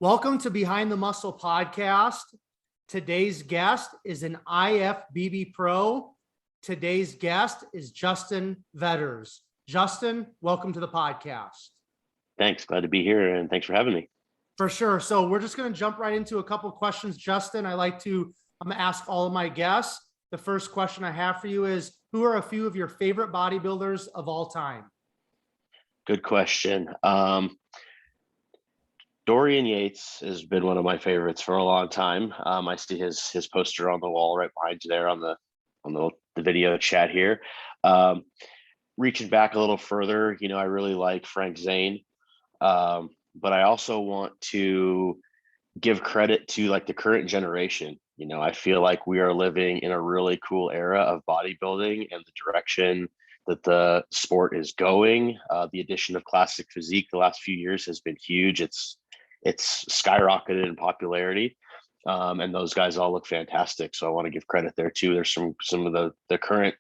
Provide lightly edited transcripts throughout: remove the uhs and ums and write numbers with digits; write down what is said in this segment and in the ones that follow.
Welcome to Behind the Muscle podcast. Today's guest is an IFBB Pro. Today's guest is Justin Vetters. Justin, welcome to the podcast. Thanks. Glad to be here, and thanks for having me. For sure. So we're just going to jump right into a couple of questions. Justin, I like to ask all of my guests. The first question I have for you is, who are a few of your favorite bodybuilders of all time? Good question. Dorian Yates has been one of my favorites for a long time. I see his poster on the wall right behind you there on the video chat here. Reaching back a little further, I really like Frank Zane, but I also want to give credit to like the current generation. I feel like we are living in a really cool era of bodybuilding and the direction that the sport is going. The addition of classic physique the last few years has been huge. It's skyrocketed in popularity, and those guys all look fantastic. So I want to give credit there too. There's some of the current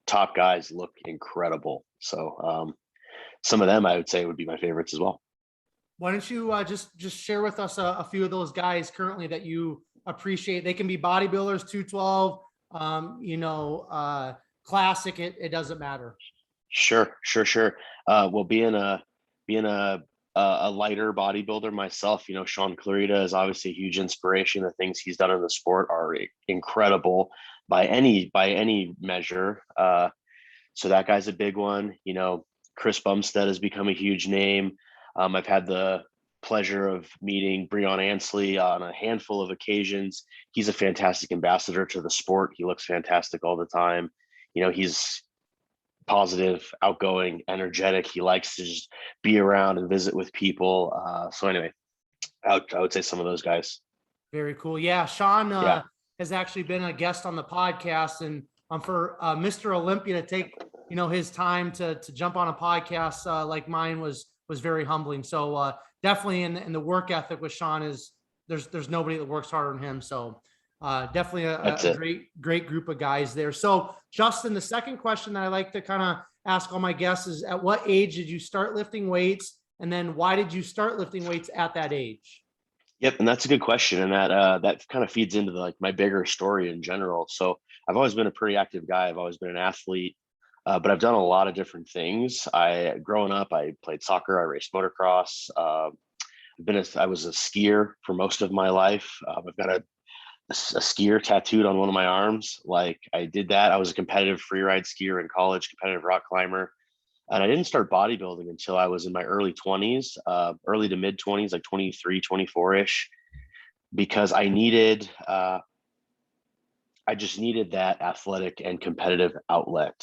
top guys look incredible. So some of them I would say would be my favorites as well. Why don't you just share with us a few of those guys currently that you appreciate? They can be bodybuilders, 212, classic. It doesn't matter. Sure. Well, being a lighter bodybuilder myself, Sean Clarita is obviously a huge inspiration. The things he's done in the sport are incredible by any measure. So that guy's a big one. Chris Bumstead has become a huge name. I've had the pleasure of meeting Breon Ansley on a handful of occasions. He's a fantastic ambassador to the sport. He looks fantastic all the time. He's positive, outgoing, energetic. He likes to just be around and visit with people. So anyway, I would say some of those guys. Very cool. Yeah, Sean has actually been a guest on the podcast, and for Mr. Olympia to take his time to jump on a podcast like mine was very humbling. So definitely in the work ethic with Sean is there's nobody that works harder than him. So definitely a great group of guys there. So Justin, the second question that I like to kind of ask all my guests is, at what age did you start lifting weights? And then why did you start lifting weights at that age? Yep. And that's a good question. And that kind of feeds into my bigger story in general. So I've always been a pretty active guy. I've always been an athlete, but I've done a lot of different things. Growing up, I played soccer. I raced motocross. I was a skier for most of my life. I've got a skier tattooed on one of my arms. I did that. I was a competitive freeride skier in college, competitive rock climber. And I didn't start bodybuilding until I was in my early 20s, early to mid 20s, like 23, 24-ish, because I just needed that athletic and competitive outlet.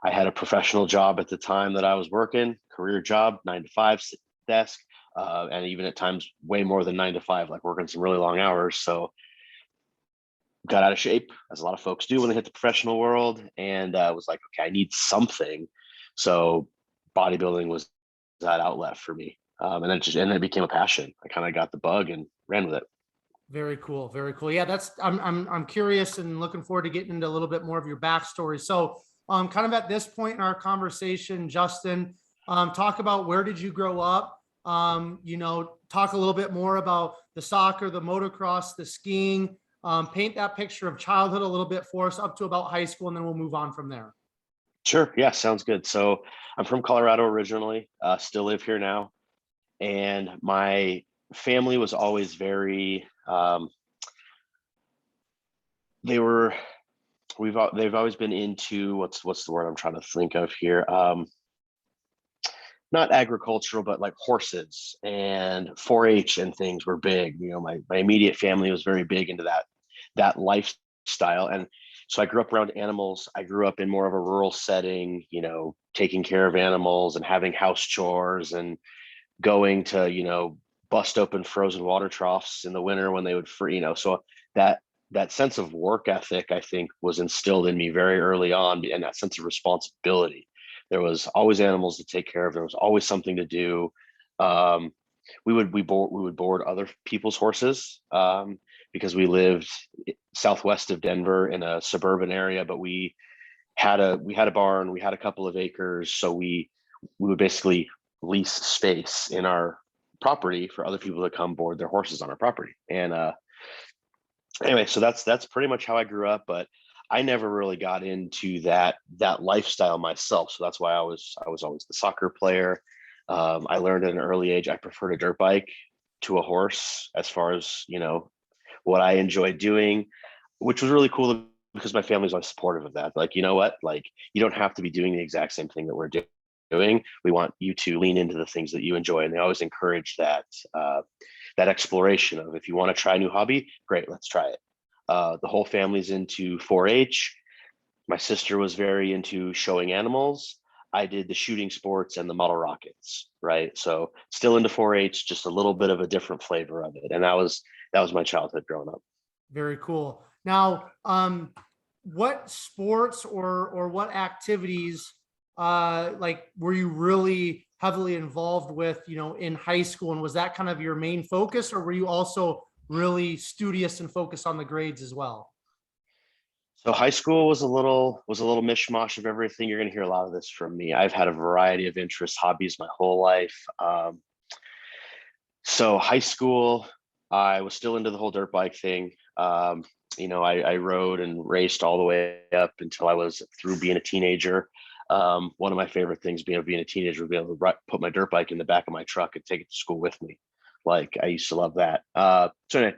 I had a professional job at the time that I was working, career job, 9 to 5, sit at the desk, and even at times way more than 9 to 5, like working some really long hours. So got out of shape, as a lot of folks do when they hit the professional world, and was like, okay, I need something. So bodybuilding was that outlet for me, and then it became a passion. I kind of got the bug and ran with it. Very cool. Yeah, I'm curious and looking forward to getting into a little bit more of your backstory. So kind of at this point in our conversation, Justin, talk about, where did you grow up? Talk a little bit more about the soccer, the motocross, the skiing. Paint that picture of childhood a little bit for us up to about high school, and then we'll move on from there. Sure. Yeah, sounds good. So I'm from Colorado originally, still live here now. And my family was always very, they've always been into, what's the word I'm trying to think of here? Not agricultural, but like horses and 4-H and things were big. My immediate family was very big into that lifestyle. And so I grew up around animals. I grew up in more of a rural setting, taking care of animals and having house chores and going to, bust open frozen water troughs in the winter when they would free, so that sense of work ethic, I think, was instilled in me very early on, and that sense of responsibility. There was always animals to take care of. There was always something to do. We would board other people's horses, because we lived southwest of Denver in a suburban area, but we had a barn. We had a couple of acres, so we would basically lease space in our property for other people to come board their horses on our property. And anyway, so that's pretty much how I grew up, but I never really got into that lifestyle myself. So that's why I was always the soccer player. I learned at an early age I preferred a dirt bike to a horse as far as, you know, what I enjoyed doing, which was really cool because my family's always supportive of that. Like, you know what, like, you don't have to be doing the exact same thing that we're doing. We want you to lean into the things that you enjoy. And they always encourage that, that exploration of, if you want to try a new hobby, great, let's try it. The whole family's into 4-H. My sister was very into showing animals. I did the shooting sports and the model rockets, right? So still into 4-H, just a little bit of a different flavor of it. And that was my childhood growing up. Very cool. Now, what sports or what activities like were you really heavily involved with, you know, in high school? And was that kind of your main focus, or were you also really studious and focused on the grades as well? So high school was a little mishmash of everything. You're going to hear a lot of this from me. I've had a variety of interests, hobbies my whole life. So high school, I was still into the whole dirt bike thing. You know, I rode and raced all the way up until I was through being a teenager. One of my favorite things being a teenager would be able to put my dirt bike in the back of my truck and take it to school with me. Like, I used to love that. So anyway,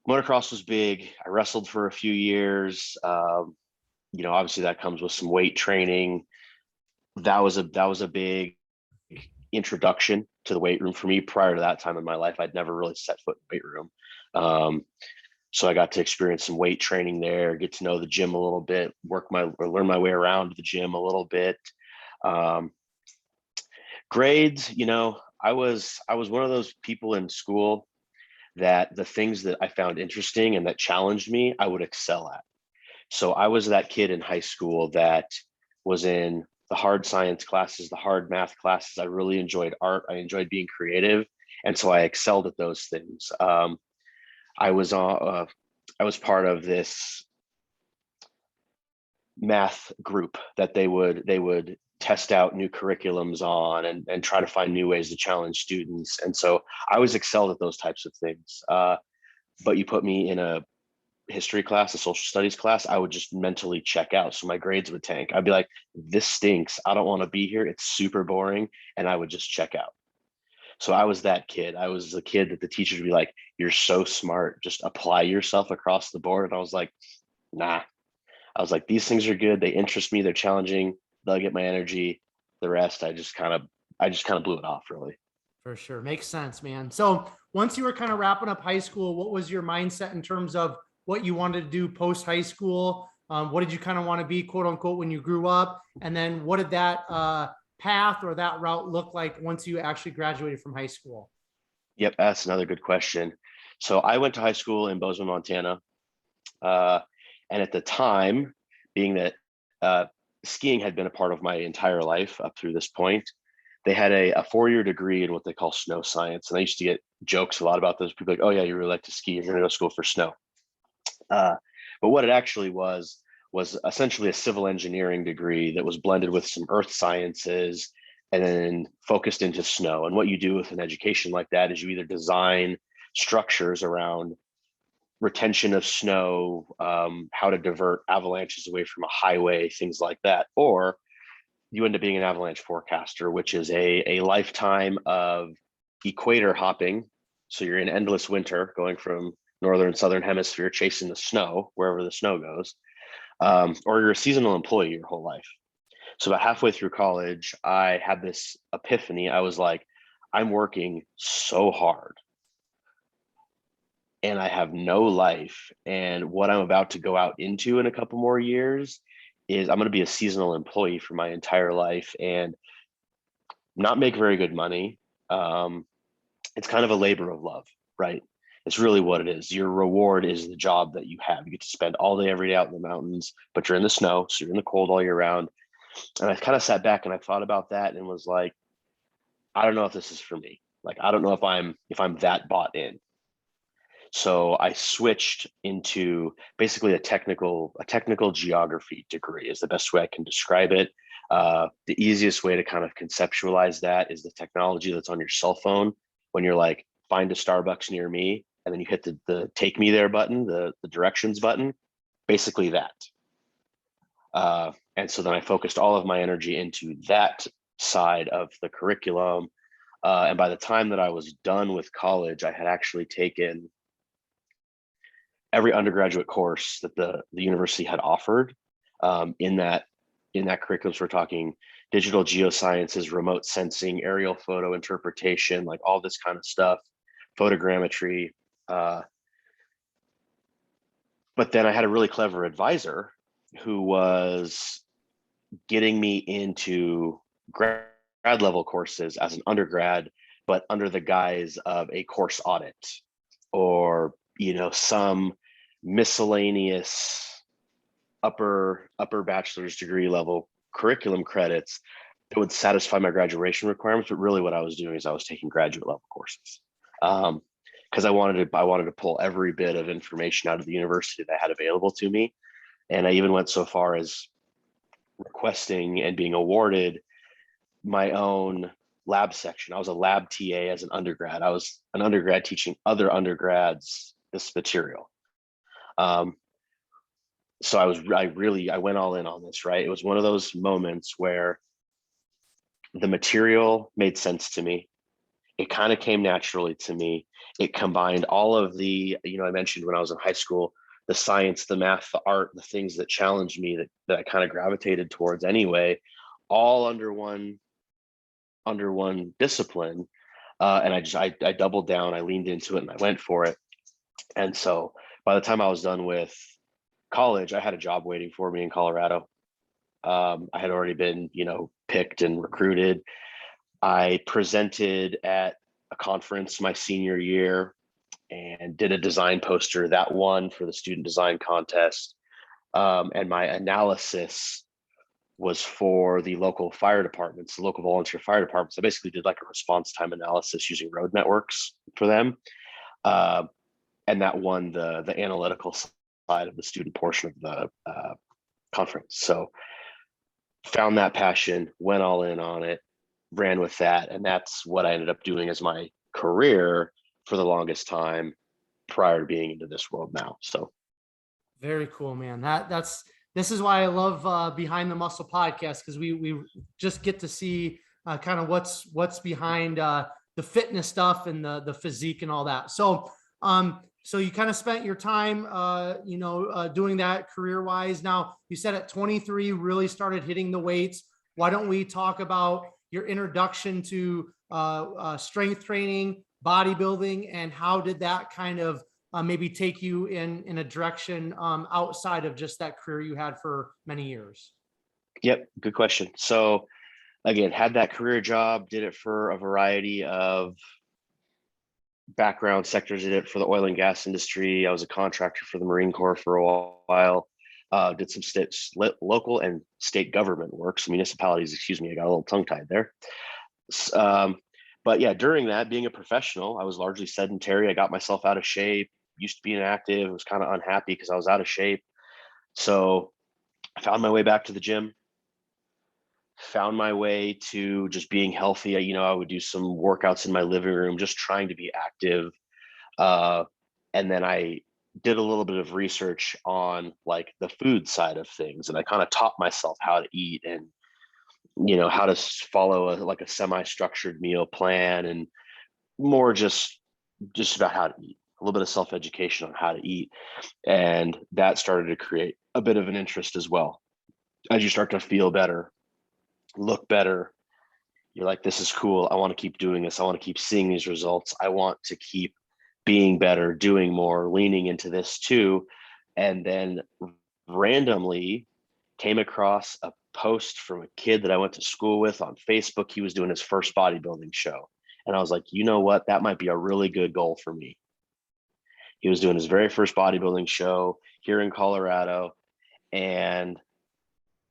motocross was big. I wrestled for a few years. You know, obviously that comes with some weight training. That was a big introduction to the weight room for me. Prior to that time in my life, I'd never really set foot in the weight room. So I got to experience some weight training there, get to know the gym a little bit, learn my way around the gym a little bit. Grades, you know, I was one of those people in school that the things that I found interesting and that challenged me, I would excel at. So I was that kid in high school that was in the hard science classes, the hard math classes. I really enjoyed art. I enjoyed being creative. And so I excelled at those things. I was part of this math group that they would test out new curriculums on and try to find new ways to challenge students. And so I was excelled at those types of things. But you put me in a history class, a social studies class, I would just mentally check out. So my grades would tank. I'd be like, this stinks. I don't want to be here. It's super boring. And I would just check out. So I was that kid. I was the kid that the teachers would be like, you're so smart. Just apply yourself across the board. And I was like, nah. I was like, these things are good. They interest me. They're challenging. They'll get my energy. The rest, I just kind of blew it off, really. For sure. Makes sense, man. So once you were kind of wrapping up high school, what was your mindset in terms of what you wanted to do post high school? What did you kind of want to be, quote unquote, when you grew up? And then what did that path or that route look like once you actually graduated from high school? Yep, that's another good question. So I went to high school in Bozeman, Montana. And at the time, being that skiing had been a part of my entire life up through this point, they had a 4-year degree in what they call snow science. And I used to get jokes a lot about those people like, oh yeah, you really like to ski. You're going to go to school for snow. But what it actually was essentially a civil engineering degree that was blended with some earth sciences and then focused into snow. And what you do with an education like that is you either design structures around retention of snow, how to divert avalanches away from a highway, things like that, or you end up being an avalanche forecaster, which is a lifetime of equator hopping. So you're in endless winter going from northern and southern hemisphere chasing the snow wherever the snow goes, or you're a seasonal employee your whole life. So about halfway through college, I had this epiphany. I was like, I'm working so hard and I have no life. And what I'm about to go out into in a couple more years is I'm going to be a seasonal employee for my entire life and not make very good money. It's kind of a labor of love, right? It's really what it is. Your reward is the job that you have. You get to spend all day, every day out in the mountains, but you're in the snow, so you're in the cold all year round. And I kind of sat back and I thought about that and was like, I don't know if this is for me. Like, I don't know if I'm that bought in. So I switched into basically a technical geography degree is the best way I can describe it. The easiest way to kind of conceptualize that is the technology that's on your cell phone when you're like, find a Starbucks near me, and then you hit the take me there button, the directions button, basically that. And so then I focused all of my energy into that side of the curriculum. And by the time that I was done with college, I had actually taken every undergraduate course that the university had offered in that curriculum. So we're talking digital geosciences, remote sensing, aerial photo interpretation, like all this kind of stuff, photogrammetry. But then I had a really clever advisor who was getting me into grad level courses as an undergrad, but under the guise of a course audit or, some miscellaneous upper bachelor's degree level curriculum credits that would satisfy my graduation requirements. But really what I was doing is I was taking graduate level courses. Because I wanted to pull every bit of information out of the university that I had available to me. And I even went so far as requesting and being awarded my own lab section. I was a lab TA as an undergrad. I was an undergrad teaching other undergrads this material. So I went all in on this, right? It was one of those moments where the material made sense to me. It kind of came naturally to me. It combined all of the, I mentioned when I was in high school, the science, the math, the art, the things that challenged me that I kind of gravitated towards anyway, all under one discipline. And I doubled down, I leaned into it and I went for it. And so by the time I was done with college, I had a job waiting for me in Colorado. I had already been, picked and recruited. I presented at a conference my senior year and did a design poster that won for the student design contest. And my analysis was for the local fire departments, the local volunteer fire departments. I basically did like a response time analysis using road networks for them. And that won the analytical side of the student portion of the conference. So found that passion, went all in on it, ran with that. And that's what I ended up doing as my career for the longest time prior to being into this world now. So very cool, man. This is why I love Behind the Muscle podcast, because we just get to see kind of what's behind the fitness stuff and the physique and all that. So so you kind of spent your time doing that career wise. Now you said at 23 really started hitting the weights. Why don't we talk about your introduction to strength training, bodybuilding, and how did that kind of maybe take you in a direction outside of just that career you had for many years? Yep, good question. So again, had that career job, did it for a variety of background sectors. Did it for the oil and gas industry. I was a contractor for the Marine Corps for a while. Did some local and state government work, so municipalities, excuse me, I got a little tongue tied there. But yeah, during that, being a professional, I was largely sedentary. I got myself out of shape, used to be inactive, was kind of unhappy because I was out of shape. So I found my way back to the gym, found my way to just being healthy. I would do some workouts in my living room, just trying to be active. And then I did a little bit of research on like the food side of things. And I kind of taught myself how to eat and, how to follow a semi-structured meal plan, and more just about how to eat, a little bit of self-education on how to eat. And that started to create a bit of an interest as well. As you start to feel better, look better, you're like, this is cool. I want to keep doing this. I want to keep seeing these results. I want to keep being better, doing more, leaning into this too. And then randomly came across a post from a kid that I went to school with on Facebook. He was doing his first bodybuilding show. And I was like, you know what? That might be a really good goal for me. He was doing his very first bodybuilding show here in Colorado. And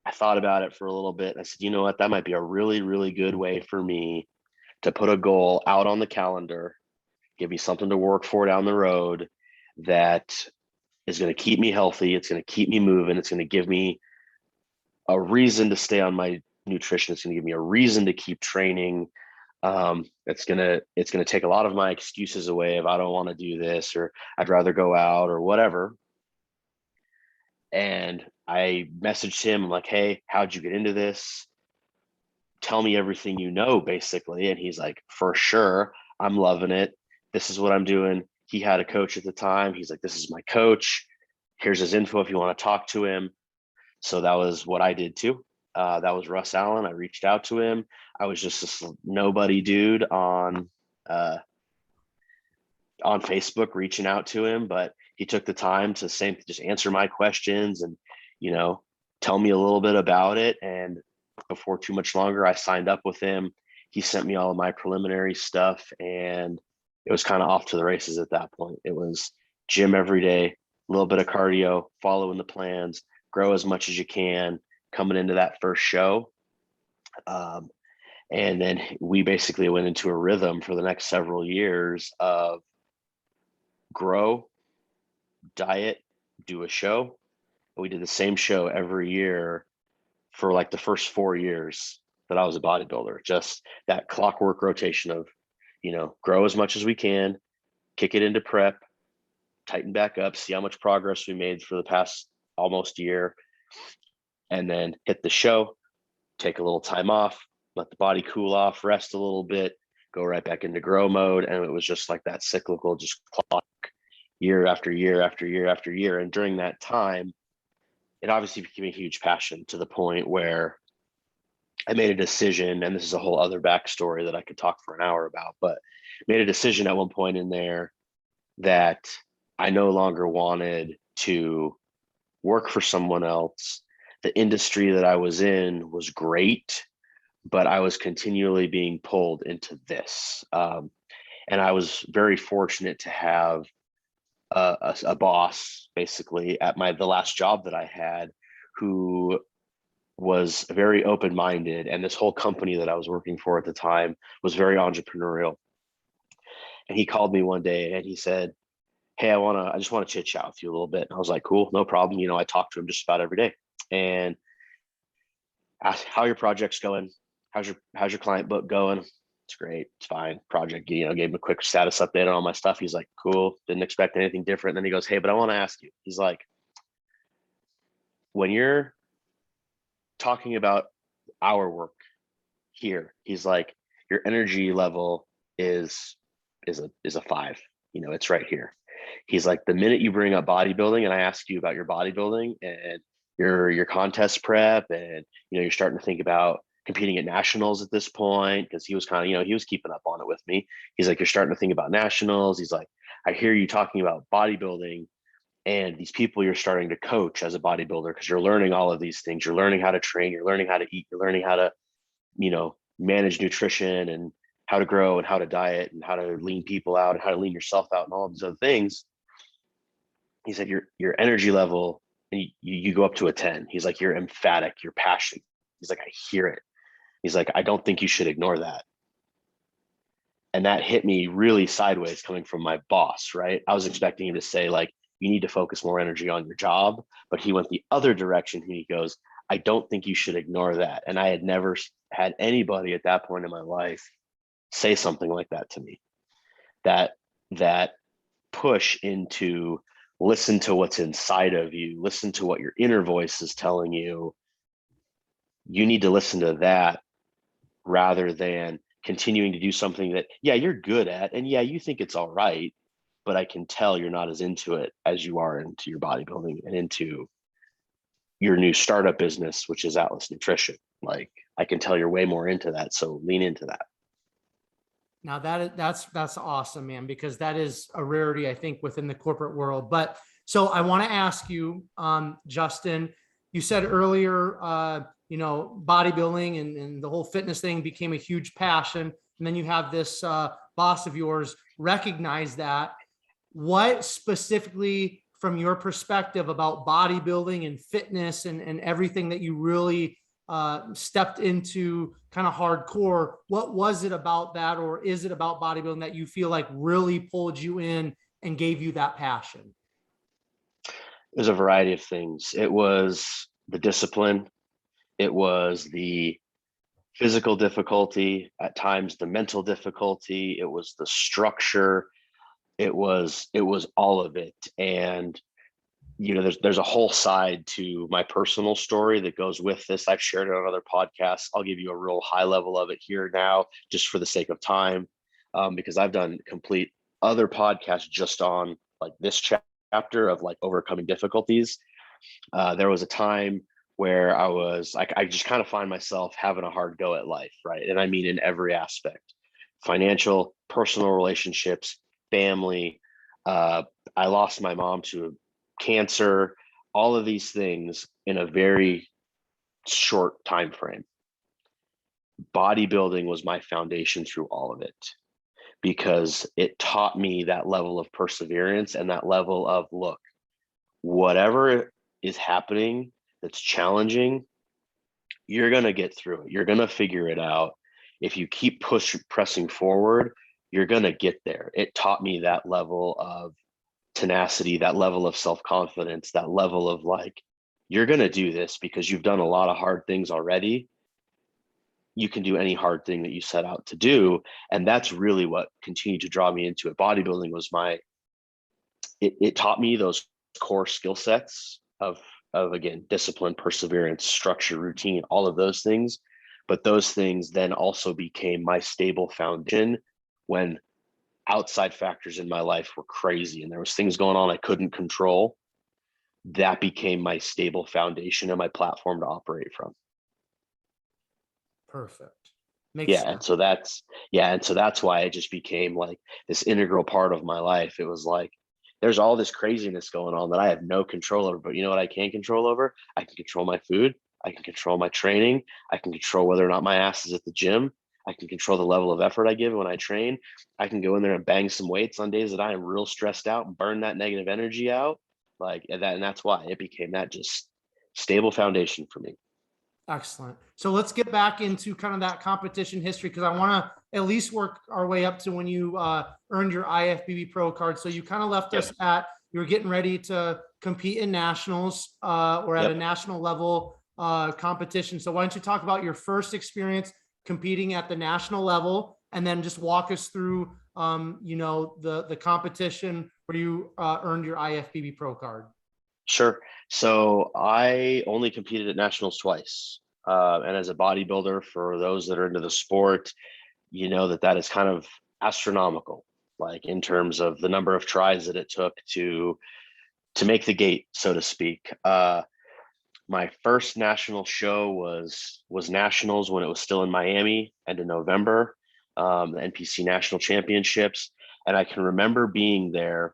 I thought about it for a little bit. I said, you know what? That might be a really, really good way for me to put a goal out on the calendar, give me something to work for down the road that is going to keep me healthy. It's going to keep me moving. It's going to give me a reason to stay on my nutrition. It's going to give me a reason to keep training. It's gonna take a lot of my excuses away if I don't want to do this, or I'd rather go out or whatever. And I messaged him, I'm like, hey, how'd you get into this? Tell me everything you know, basically. And he's like, for sure, I'm loving it. This is what I'm doing. He had a coach at the time. He's like, this is my coach. Here's his info if you want to talk to him. So that was what I did too. That was Russ Allen. I reached out to him. I was just this nobody dude uh, on Facebook reaching out to him, but he took the time to just answer my questions and, you know, tell me a little bit about it. And before too much longer, I signed up with him. He sent me all of my preliminary stuff, and it was kind of off to the races at that point. It was gym every day, a little bit of cardio, following the plans, grow as much as you can coming into that first show. And then we basically went into a rhythm for the next several years of grow, diet, do a show. And we did the same show every year for like the first 4 years that I was a bodybuilder. Just that clockwork rotation of, you know, grow as much as we can, kick it into prep, tighten back up, see how much progress we made for the past almost year, and then hit the show, take a little time off, let the body cool off, rest a little bit, go right back into grow mode. And it was just like that cyclical, just clock year after year after year after year. And during that time, it obviously became a huge passion to the point where I made a decision, and this is a whole other backstory that I could talk for an hour about, but made a decision at one point in there that I no longer wanted to work for someone else. The industry that I was in was great, but I was continually being pulled into this. And I was very fortunate to have a boss basically at the last job that I had, who was very open-minded, and this whole company that I was working for at the time was very entrepreneurial. And he called me one day and he said, hey, I just want to chit chat with you a little bit. And I was like, cool, no problem. You know, I talk to him just about every day and asked how your project's going. How's your client book going? It's great. It's fine. Project, you know, gave him a quick status update on all my stuff. He's like, cool. Didn't expect anything different. And then he goes, hey, but I want to ask you. He's like, when you're talking about our work here, he's like, your energy level is a 5. You know, it's right here. He's like, the minute you bring up bodybuilding and I ask you about your bodybuilding and your contest prep, and you know, you're starting to think about competing at nationals at this point, because he was kind of, you know, he was keeping up on it with me. He's like, you're starting to think about nationals. He's like, I hear you talking about bodybuilding and these people you're starting to coach as a bodybuilder, because you're learning all of these things. You're learning how to train, you're learning how to eat, you're learning how to, you know, manage nutrition and how to grow and how to diet and how to lean people out and how to lean yourself out and all of these other things. He said, your energy level, and you go up to a 10. He's like, you're emphatic, you're passionate. He's like, I hear it. He's like, I don't think you should ignore that. And that hit me really sideways coming from my boss, right? I was expecting him to say, like, you need to focus more energy on your job. But he went the other direction. He goes, I don't think you should ignore that. And I had never had anybody at that point in my life say something like that to me. That push into listen to what's inside of you, listen to what your inner voice is telling you. You need to listen to that rather than continuing to do something that, yeah, you're good at, and yeah, you think it's all right, but I can tell you're not as into it as you are into your bodybuilding and into your new startup business, which is Atlas Nutrition. Like, I can tell you're way more into that, so lean into that. Now that's awesome, man, because that is a rarity, I think, within the corporate world. But so I want to ask you, Justin, you said earlier, you know, bodybuilding and the whole fitness thing became a huge passion. And then you have this boss of yours recognize that. What specifically, from your perspective, about bodybuilding and fitness and everything that you really stepped into kind of hardcore, what was it about that, or is it about bodybuilding that you feel like really pulled you in and gave you that passion? It was a variety of things. It was the discipline. It was the physical difficulty, at times the mental difficulty, it was the structure, it was all of it. And there's a whole side to my personal story that goes with this. I've shared it on other podcasts. I'll give you a real high level of it here now, just for the sake of time, because I've done complete other podcasts just on like this chapter of like overcoming difficulties. There was a time where I just kind of find myself having a hard go at life, right? And I mean in every aspect: financial, personal relationships, family. I lost my mom to cancer, all of these things in a very short time frame. Bodybuilding was my foundation through all of it, because it taught me that level of perseverance and that level of, look, whatever is happening that's challenging, you're going to get through it. You're going to figure it out. If you keep pressing forward, you're going to get there. It taught me that level of tenacity, that level of self-confidence, that level of like, you're going to do this because you've done a lot of hard things already. You can do any hard thing that you set out to do. And that's really what continued to draw me into it. Bodybuilding was it taught me those core skill sets of again, discipline, perseverance, structure, routine, all of those things. But those things then also became my stable foundation when outside factors in my life were crazy and there was things going on I couldn't control. That became my stable foundation and my platform to operate from. Perfect. Makes sense. And so that's why it just became like this integral part of my life. It was like, there's all this craziness going on that I have no control over, but you know what I can control over? I can control my food. I can control my training. I can control whether or not my ass is at the gym. I can control the level of effort I give when I train. I can go in there and bang some weights on days that I am real stressed out and burn that negative energy out. Like that, and that's why it became that just stable foundation for me. Excellent. So let's get back into kind of that competition history, because I want to at least work our way up to when you earned your IFBB Pro card. So you kind of left us at, you were getting ready to compete in nationals or at a national level competition. So why don't you talk about your first experience competing at the national level, and then just walk us through the competition where you earned your IFBB Pro card. Sure. So I only competed at nationals twice. And as a bodybuilder, for those that are into the sport, you know that is kind of astronomical, like in terms of the number of tries that it took to make the gate, so to speak. My first national show was nationals when it was still in Miami, end of November, the Npc National Championships. And I can remember being there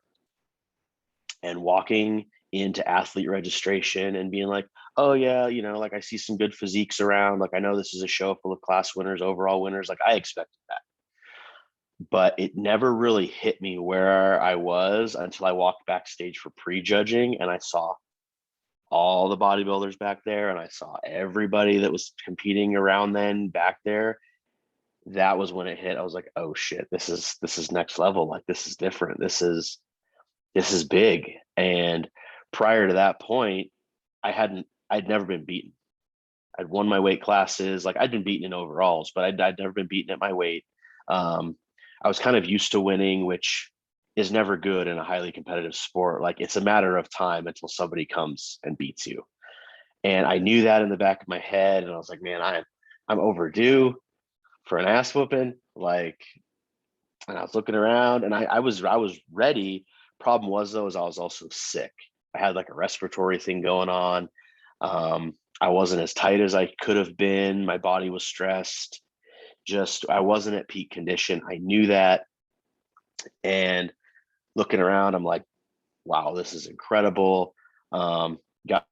and walking into athlete registration and being like, oh yeah, like I see some good physiques around. Like I know this is a show full of class winners, overall winners. Like I expected that. But it never really hit me where I was until I walked backstage for prejudging and I saw all the bodybuilders back there and I saw everybody that was competing around then back there. That was when it hit. I was like, oh shit, this is next level. Like this is different. This is big. And prior to that point, I'd never been beaten. I'd won my weight classes. Like I'd been beaten in overalls, but I'd never been beaten at my weight. I was kind of used to winning, which is never good in a highly competitive sport. Like it's a matter of time until somebody comes and beats you. And I knew that in the back of my head. And I was like, man, I'm overdue for an ass whooping. Like, and I was looking around and I was ready. Problem was though, is I was also sick. I had like a respiratory thing going on. I wasn't as tight as I could have been. My body was stressed. I wasn't at peak condition. I knew that. And looking around, I'm like, wow, this is incredible. Got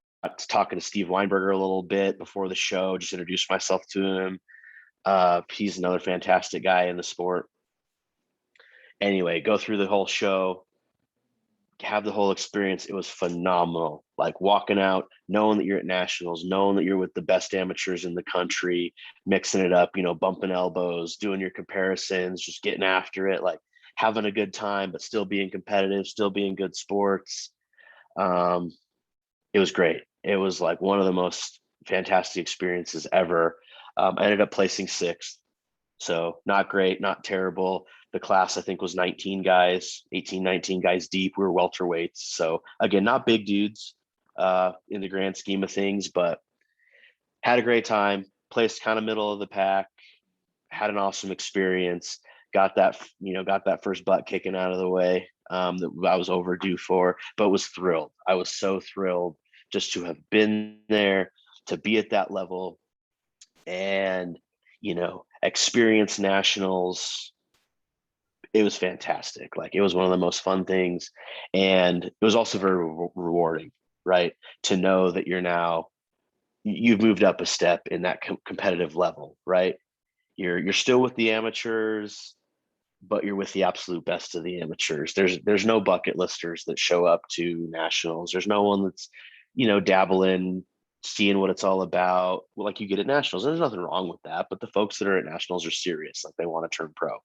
talking to Steve Weinberger a little bit before the show, just introduced myself to him. He's another fantastic guy in the sport. Anyway, go through the whole show, have the whole experience. It was phenomenal. Like walking out, knowing that you're at nationals, knowing that you're with the best amateurs in the country, mixing it up, bumping elbows, doing your comparisons, just getting after it, like having a good time, but still being competitive, still being good sports. It was great. It was like one of the most fantastic experiences ever. I ended up placing 6th. So not great, not terrible. The class, I think, was 19 guys, 18, 19 guys deep. We were welterweights. So again, not big dudes in the grand scheme of things, but had a great time, placed kind of middle of the pack, had an awesome experience, got that first butt kicking out of the way that I was overdue for, but was thrilled. I was so thrilled just to have been there, to be at that level, and experience nationals. It was fantastic. Like, it was one of the most fun things, and it was also very rewarding, right? To know that you've moved up a step in that competitive level, right? You're still with the amateurs, but you're with the absolute best of the amateurs. There's no bucket listers that show up to nationals. There's no one that's dabbling, seeing what it's all about, like you get at nationals. There's nothing wrong with that, but the folks that are at nationals are serious, like they want to turn pro.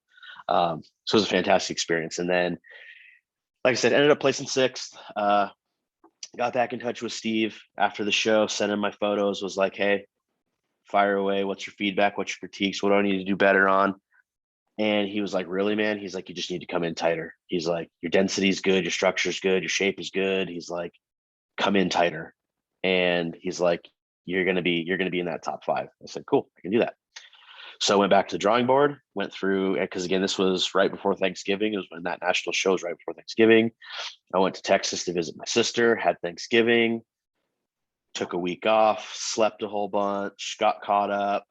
So it was a fantastic experience. And then, like I said, ended up placing 6th. Got back in touch with Steve after the show, sent him my photos, was like, hey, fire away. What's your feedback? What's your critiques? What do I need to do better on? And he was like, really, man? He's like, you just need to come in tighter. He's like, your density's good, your structure's good, your shape is good. He's like, come in tighter. And he's like, you're gonna be in that top 5. I said, cool, I can do that. So I went back to the drawing board, went through, because again, this was right before Thanksgiving. It was when that national show was right before Thanksgiving. I went to Texas to visit my sister, had Thanksgiving, took a week off, slept a whole bunch, got caught up,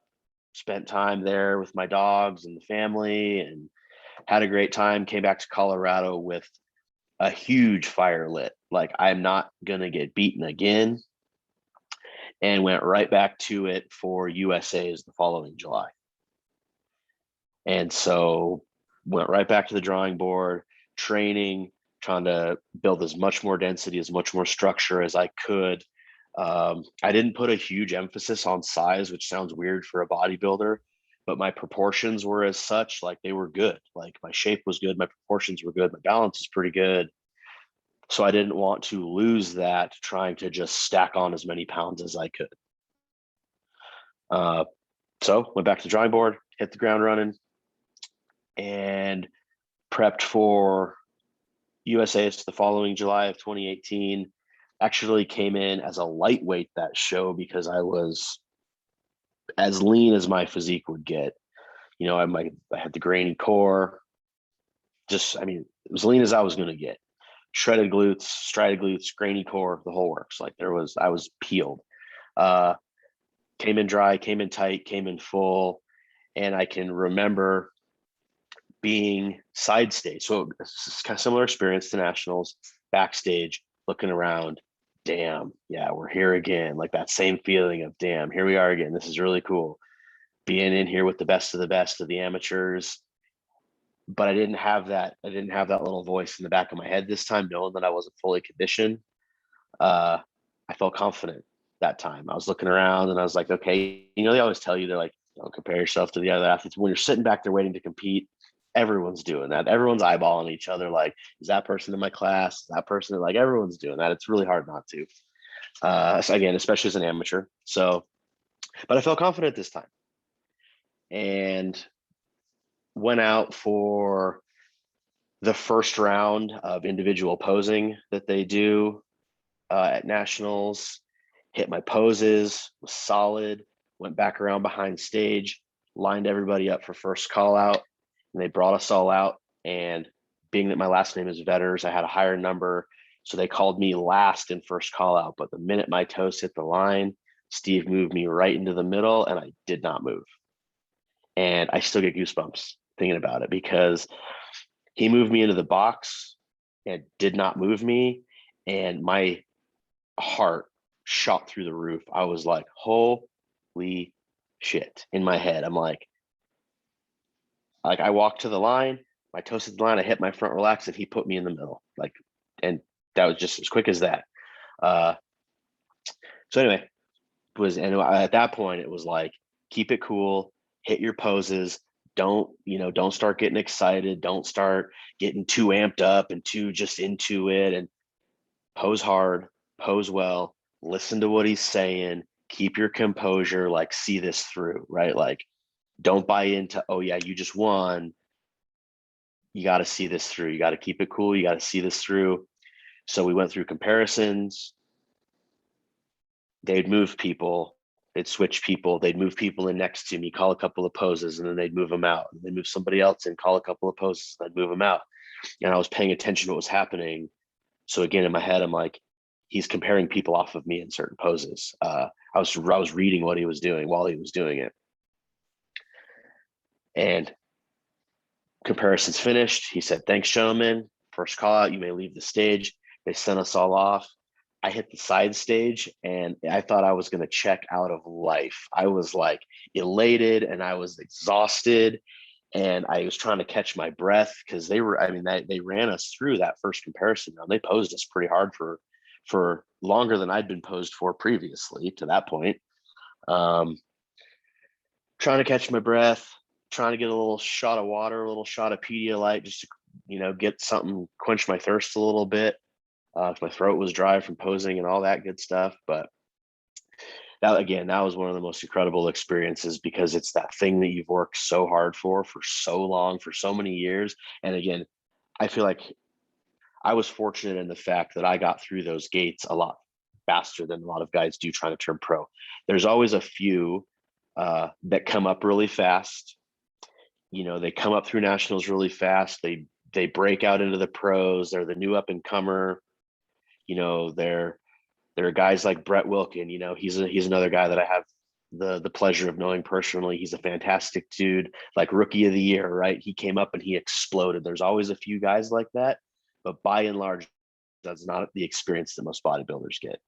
spent time there with my dogs and the family, and had a great time. Came back to Colorado with a huge fire lit. Like, I'm not going to get beaten again. And went right back to it for USA's the following July. And so went right back to the drawing board, training, trying to build as much more density, as much more structure as I could. I didn't put a huge emphasis on size, which sounds weird for a bodybuilder, but my proportions were as such, like they were good. Like, my shape was good, my proportions were good, my balance is pretty good. So I didn't want to lose that trying to just stack on as many pounds as I could. So went back to the drawing board, hit the ground running, and prepped for USA's the following July of 2018. Actually came in as a lightweight that show because I was as lean as my physique would get. I had the grainy core, just, as lean as I was going to get. Shredded glutes, striated glutes, grainy core, the whole works. Like, I was peeled. Came in dry, came in tight, came in full. And I can remember being side stage. So it's kind of similar experience to nationals, backstage, looking around. Damn, yeah, we're here again. Like, that same feeling of, damn, here we are again. This is really cool. Being in here with the best of the amateurs. But I didn't have that little voice in the back of my head this time, knowing that I wasn't fully conditioned. I felt confident that time. I was looking around and I was like, okay, they always tell you, they're like, don't compare yourself to the other athletes. When you're sitting back there waiting to compete, everyone's doing that. Everyone's eyeballing each other. Like, is that person in my class? Is that person? Like, everyone's doing that. It's really hard not to. So again, especially as an amateur. So, but I felt confident this time, and went out for the first round of individual posing that they do at nationals. Hit my poses, was solid. Went back around behind stage, lined everybody up for first call out, and they brought us all out. And being that my last name is Vetters, I had a higher number, so they called me last in first call out. But the minute my toes hit the line, Steve moved me right into the middle, and I did not move. And I still get goosebumps thinking about it, because he moved me into the box and did not move me, and my heart shot through the roof. I was like, holy shit. In my head, I'm like I walked to the line, my toes hit the line, I hit my front relax, and he put me in the middle. Like, and that was just as quick as that. So anyway, at that point it was like, keep it cool, hit your poses, don't start getting excited, don't start getting too amped up and too just into it, and pose hard, pose well, listen to what he's saying, keep your composure, like see this through, right? Like don't buy into, oh yeah, you just won. You got to see this through. You got to keep it cool. You got to see this through. So we went through comparisons. They'd move people, they'd switch people, they'd move people in next to me, call a couple of poses, and then they'd move them out. And they'd move somebody else in, call a couple of poses, and they'd move them out. And I was paying attention to what was happening. So again, in my head, I'm like, he's comparing people off of me in certain poses. I was reading what he was doing while he was doing it. And comparisons finished. He said, thanks, gentlemen. First call out, you may leave the stage. They sent us all off. I hit the side stage and I thought I was going to check out of life. I was like elated and I was exhausted and I was trying to catch my breath because they ran us through that first comparison round. They posed us pretty hard for longer than I'd been posed for previously to that point. Trying to catch my breath, trying to get a little shot of water, a little shot of Pedialyte, just to, get something, quench my thirst a little bit. My throat was dry from posing and all that good stuff. But that was one of the most incredible experiences because it's that thing that you've worked so hard for so long, for so many years. And again, I feel like I was fortunate in the fact that I got through those gates a lot faster than a lot of guys do trying to turn pro. There's always a few that come up really fast. They come up through nationals really fast. They break out into the pros. They're the new up and comer. There are guys like Brett Wilkin. He's another guy that I have the pleasure of knowing personally. He's a fantastic dude, like rookie of the year, right? He came up and he exploded. There's always a few guys like that, but by and large, that's not the experience that most bodybuilders get.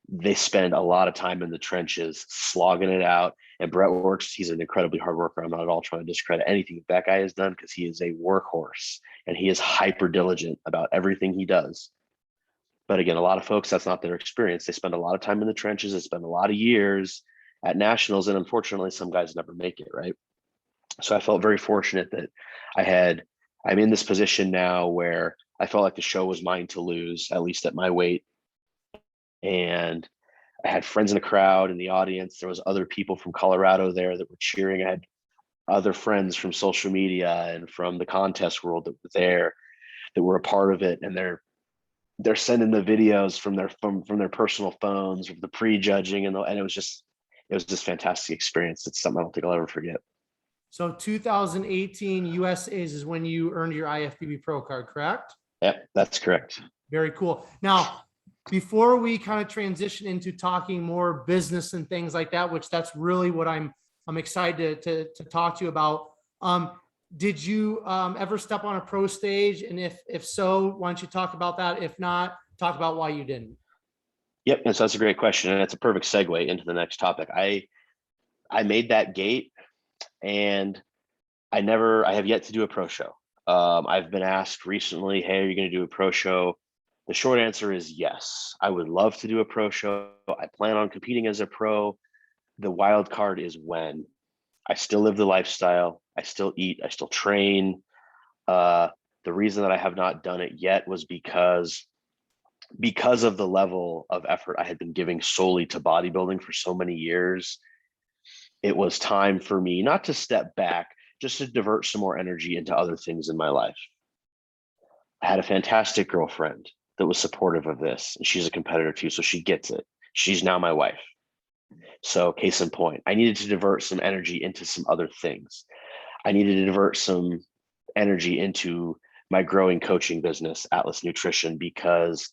They spend a lot of time in the trenches, slogging it out. And Brett works. He's an incredibly hard worker. I'm not at all trying to discredit anything that guy has done because he is a workhorse and he is hyper diligent about everything he does. But again, a lot of folks, that's not their experience. They spend a lot of time in the trenches. They spend a lot of years at nationals. And unfortunately, some guys never make it, right? So I felt very fortunate that I'm in this position now where I felt like the show was mine to lose, at least at my weight. And I had friends in the crowd, in the audience. There was other people from Colorado there that were cheering. I had other friends from social media and from the contest world that were there, that were a part of it. And they're sending the videos from their personal phones of the pre-judging and it was just fantastic experience. It's something I don't think I'll ever forget. So 2018 USA's is when you earned your IFBB Pro card, correct? Yeah, that's correct. Very cool. Now, before we kind of transition into talking more business and things like that, which that's really what I'm excited to talk to you about. Did you ever step on a pro stage? And if so, why don't you talk about that? If not, talk about why you didn't. Yep, and so that's a great question, and it's a perfect segue into the next topic. I made that gate, and I have yet to do a pro show. I've been asked recently, hey, are you going to do a pro show? The short answer is yes. I would love to do a pro show. I plan on competing as a pro. The wild card is when. I still live the lifestyle. I still eat. I still train. The reason that I have not done it yet was because of the level of effort I had been giving solely to bodybuilding for so many years. It was time for me not to step back, just to divert some more energy into other things in my life. I had a fantastic girlfriend that was supportive of this. And she's a competitor too, so she gets it. She's now my wife. So case in point, I needed to divert some energy into some other things. I needed to divert some energy into my growing coaching business, Atlas Nutrition, because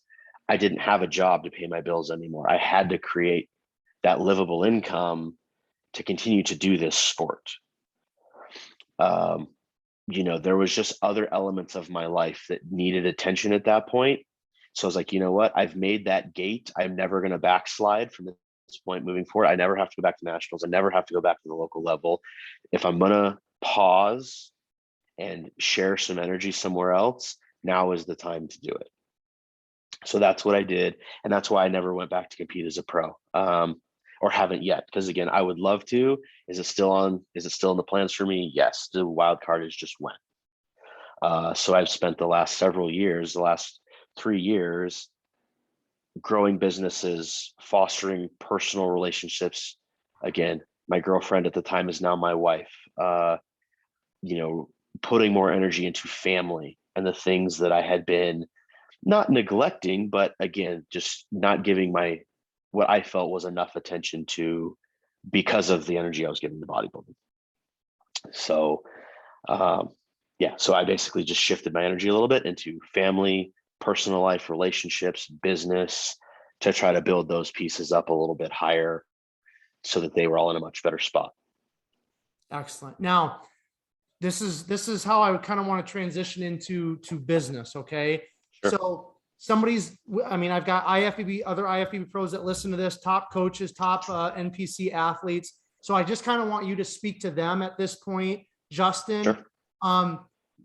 I didn't have a job to pay my bills anymore. I had to create that livable income to continue to do this sport. There was just other elements of my life that needed attention at that point. So I was like, you know what? I've made that gate. I'm never going to backslide from this point moving forward. I never have to go back to nationals. I never have to go back to the local level. If I'm going to pause and share some energy somewhere else, now is the time to do it. So that's what I did. And that's why I never went back to compete as a pro, or haven't yet. Because again, I would love to. Is it still in the plans for me? Yes. The wild card is just when. So I've spent the last 3 years, growing businesses, fostering personal relationships. Again, my girlfriend at the time is now my wife. You know, putting more energy into family and the things that I had been not neglecting, but again, just not giving what I felt was enough attention to because of the energy I was giving to bodybuilding. So, so I basically just shifted my energy a little bit into family, personal life, relationships, business, to try to build those pieces up a little bit higher so that they were all in a much better spot. Excellent. Now, this is how I would kind of want to transition into business. Okay. Sure. So I've got other IFBB pros that listen to this, top coaches, top NPC athletes. So I just kind of want you to speak to them at this point, Justin. Sure.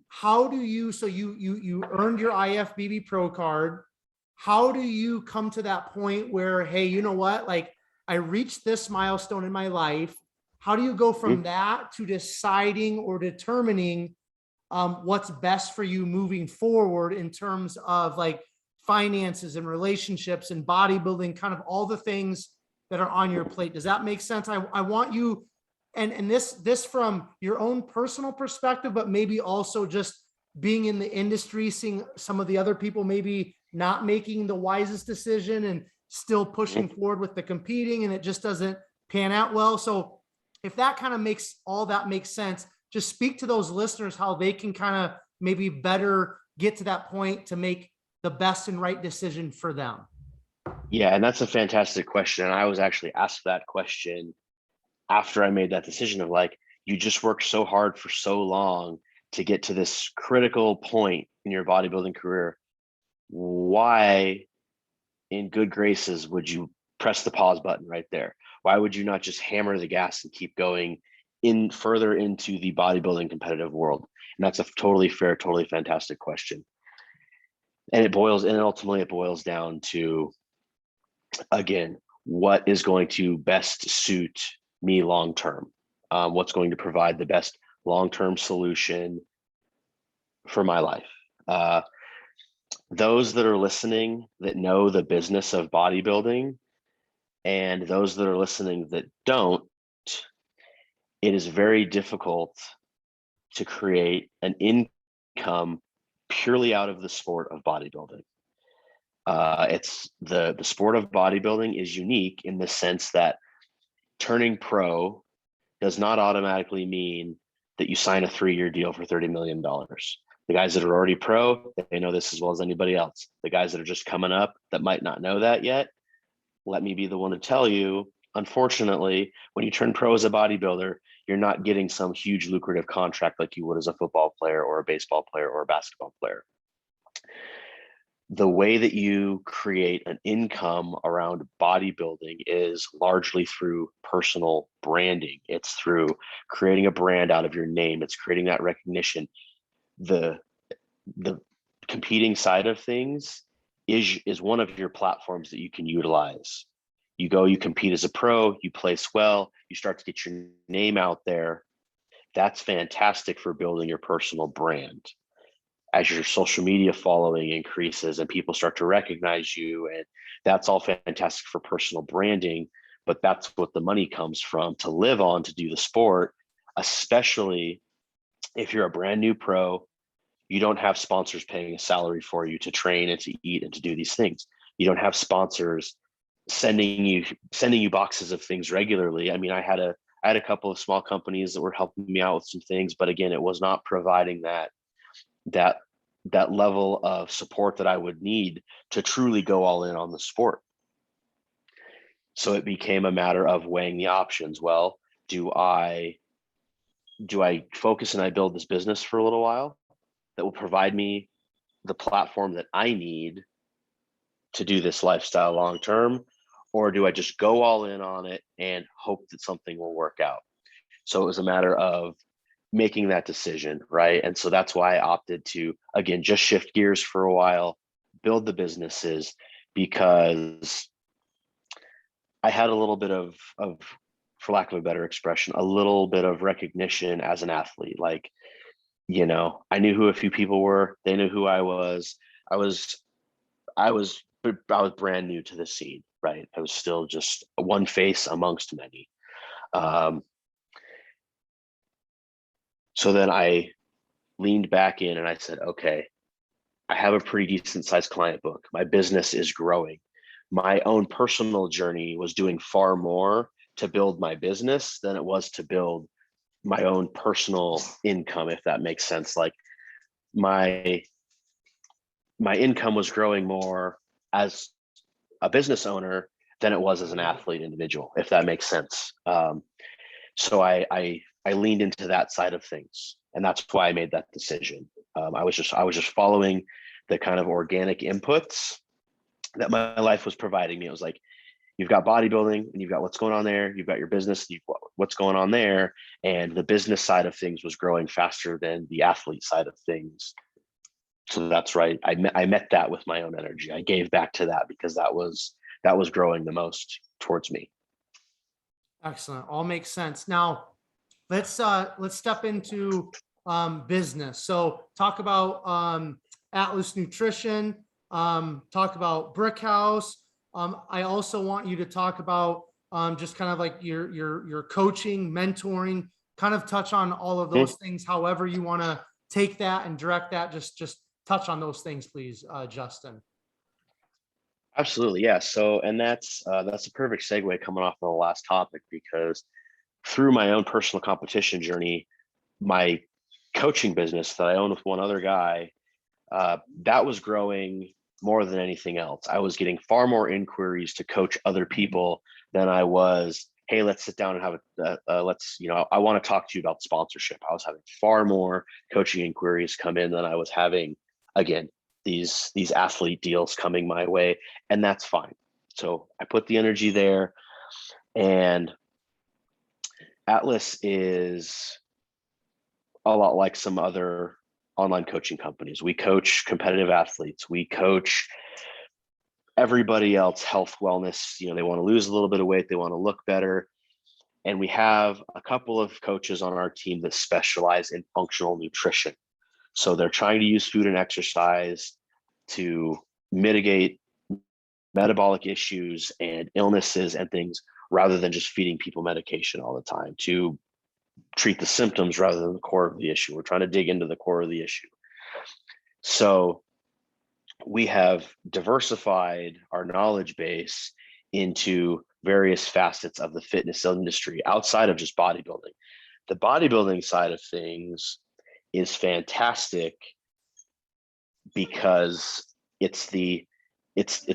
How do you, so you earned your IFBB Pro card. How do you come to that point where, hey, you know what, like I reached this milestone in my life? How do you go from that to deciding or determining what's best for you moving forward in terms of like finances and relationships and bodybuilding, kind of all the things that are on your plate? Does that make sense? I want you, and this from your own personal perspective, but maybe also just being in the industry, seeing some of the other people maybe not making the wisest decision and still pushing forward with the competing, and it just doesn't pan out well. So if that kind of makes sense, just speak to those listeners, how they can kind of maybe better get to that point to make the best and right decision for them. Yeah, and that's a fantastic question. And I was actually asked that question after I made that decision of like, you just worked so hard for so long to get to this critical point in your bodybuilding career. Why in good graces would you press the pause button right there? Why would you not just hammer the gas and keep going in further into the bodybuilding competitive world? And that's a totally fair, totally fantastic question. And ultimately it boils down to, again, what is going to best suit me long-term? What's going to provide the best long-term solution for my life? Those that are listening that know the business of bodybuilding, and those that are listening that don't, it is very difficult to create an income purely out of the sport of bodybuilding. It's the sport of bodybuilding is unique in the sense that turning pro does not automatically mean that you sign a 3-year deal for $30 million. The guys that are already pro, they know this as well as anybody else. The guys that are just coming up that might not know that yet, let me be the one to tell you, unfortunately, when you turn pro as a bodybuilder, you're not getting some huge lucrative contract like you would as a football player or a baseball player or a basketball player. The way that you create an income around bodybuilding is largely through personal branding. It's through creating a brand out of your name. It's creating that recognition. The competing side of things is one of your platforms that you can utilize. You compete as a pro, you place well, you start to get your name out there. That's fantastic for building your personal brand. As your social media following increases and people start to recognize you, and that's all fantastic for personal branding, but that's what the money comes from to live on, to do the sport, especially if you're a brand new pro. You don't have sponsors paying a salary for you to train and to eat and to do these things. You don't have sponsors sending you boxes of things regularly. I mean, I had a couple of small companies that were helping me out with some things, but again, it was not providing that level of support that I would need to truly go all in on the sport. So it became a matter of weighing the options. Well, do I focus and I build this business for a little while that will provide me the platform that I need to do this lifestyle long term, or do I just go all in on it and hope that something will work out? So it was a matter of making that decision, right? And so that's why I opted to, again, just shift gears for a while, build the businesses, because I had a little bit of, for lack of a better expression, a little bit of recognition as an athlete. Like, I knew who a few people were. They knew who I was. I was I was brand new to the scene, right? I was still just one face amongst many. So then I leaned back in and I said, okay, I have a pretty decent sized client book. My business is growing. My own personal journey was doing far more to build my business than it was to build my own personal income, if that makes sense. Like my income was growing more as a business owner than it was as an athlete individual, if that makes sense. So I leaned into that side of things, and that's why I made that decision. I was just following the kind of organic inputs that my life was providing me. It was like, you've got bodybuilding and you've got what's going on there. You've got your business, what's going on there. And the business side of things was growing faster than the athlete side of things. So that's right. I met that with my own energy. I gave back to that because that was growing the most towards me. Excellent. All makes sense. Now let's step into business. So talk about Atlas Nutrition, talk about Brick House. I also want you to talk about just kind of like your coaching, mentoring, kind of touch on all of those things, however you want to take that and direct that. Just touch on those things, please, Justin. Absolutely. Yeah. So, and that's a perfect segue coming off of the last topic, because through my own personal competition journey, my coaching business that I own with one other guy, that was growing more than anything else. I was getting far more inquiries to coach other people than I was, hey, let's sit down and have I want to talk to you about sponsorship. I was having far more coaching inquiries come in than I was having, again, these athlete deals coming my way, and that's fine. So I put the energy there, and Atlas is a lot like some other online coaching companies. We coach competitive athletes. We coach everybody else, health, wellness. They want to lose a little bit of weight. They want to look better. And we have a couple of coaches on our team that specialize in functional nutrition. So they're trying to use food and exercise to mitigate metabolic issues and illnesses and things, rather than just feeding people medication all the time, to treat the symptoms rather than the core of the issue. We're trying to dig into the core of the issue. So we have diversified our knowledge base into various facets of the fitness industry outside of just bodybuilding. The bodybuilding side of things is fantastic because it's the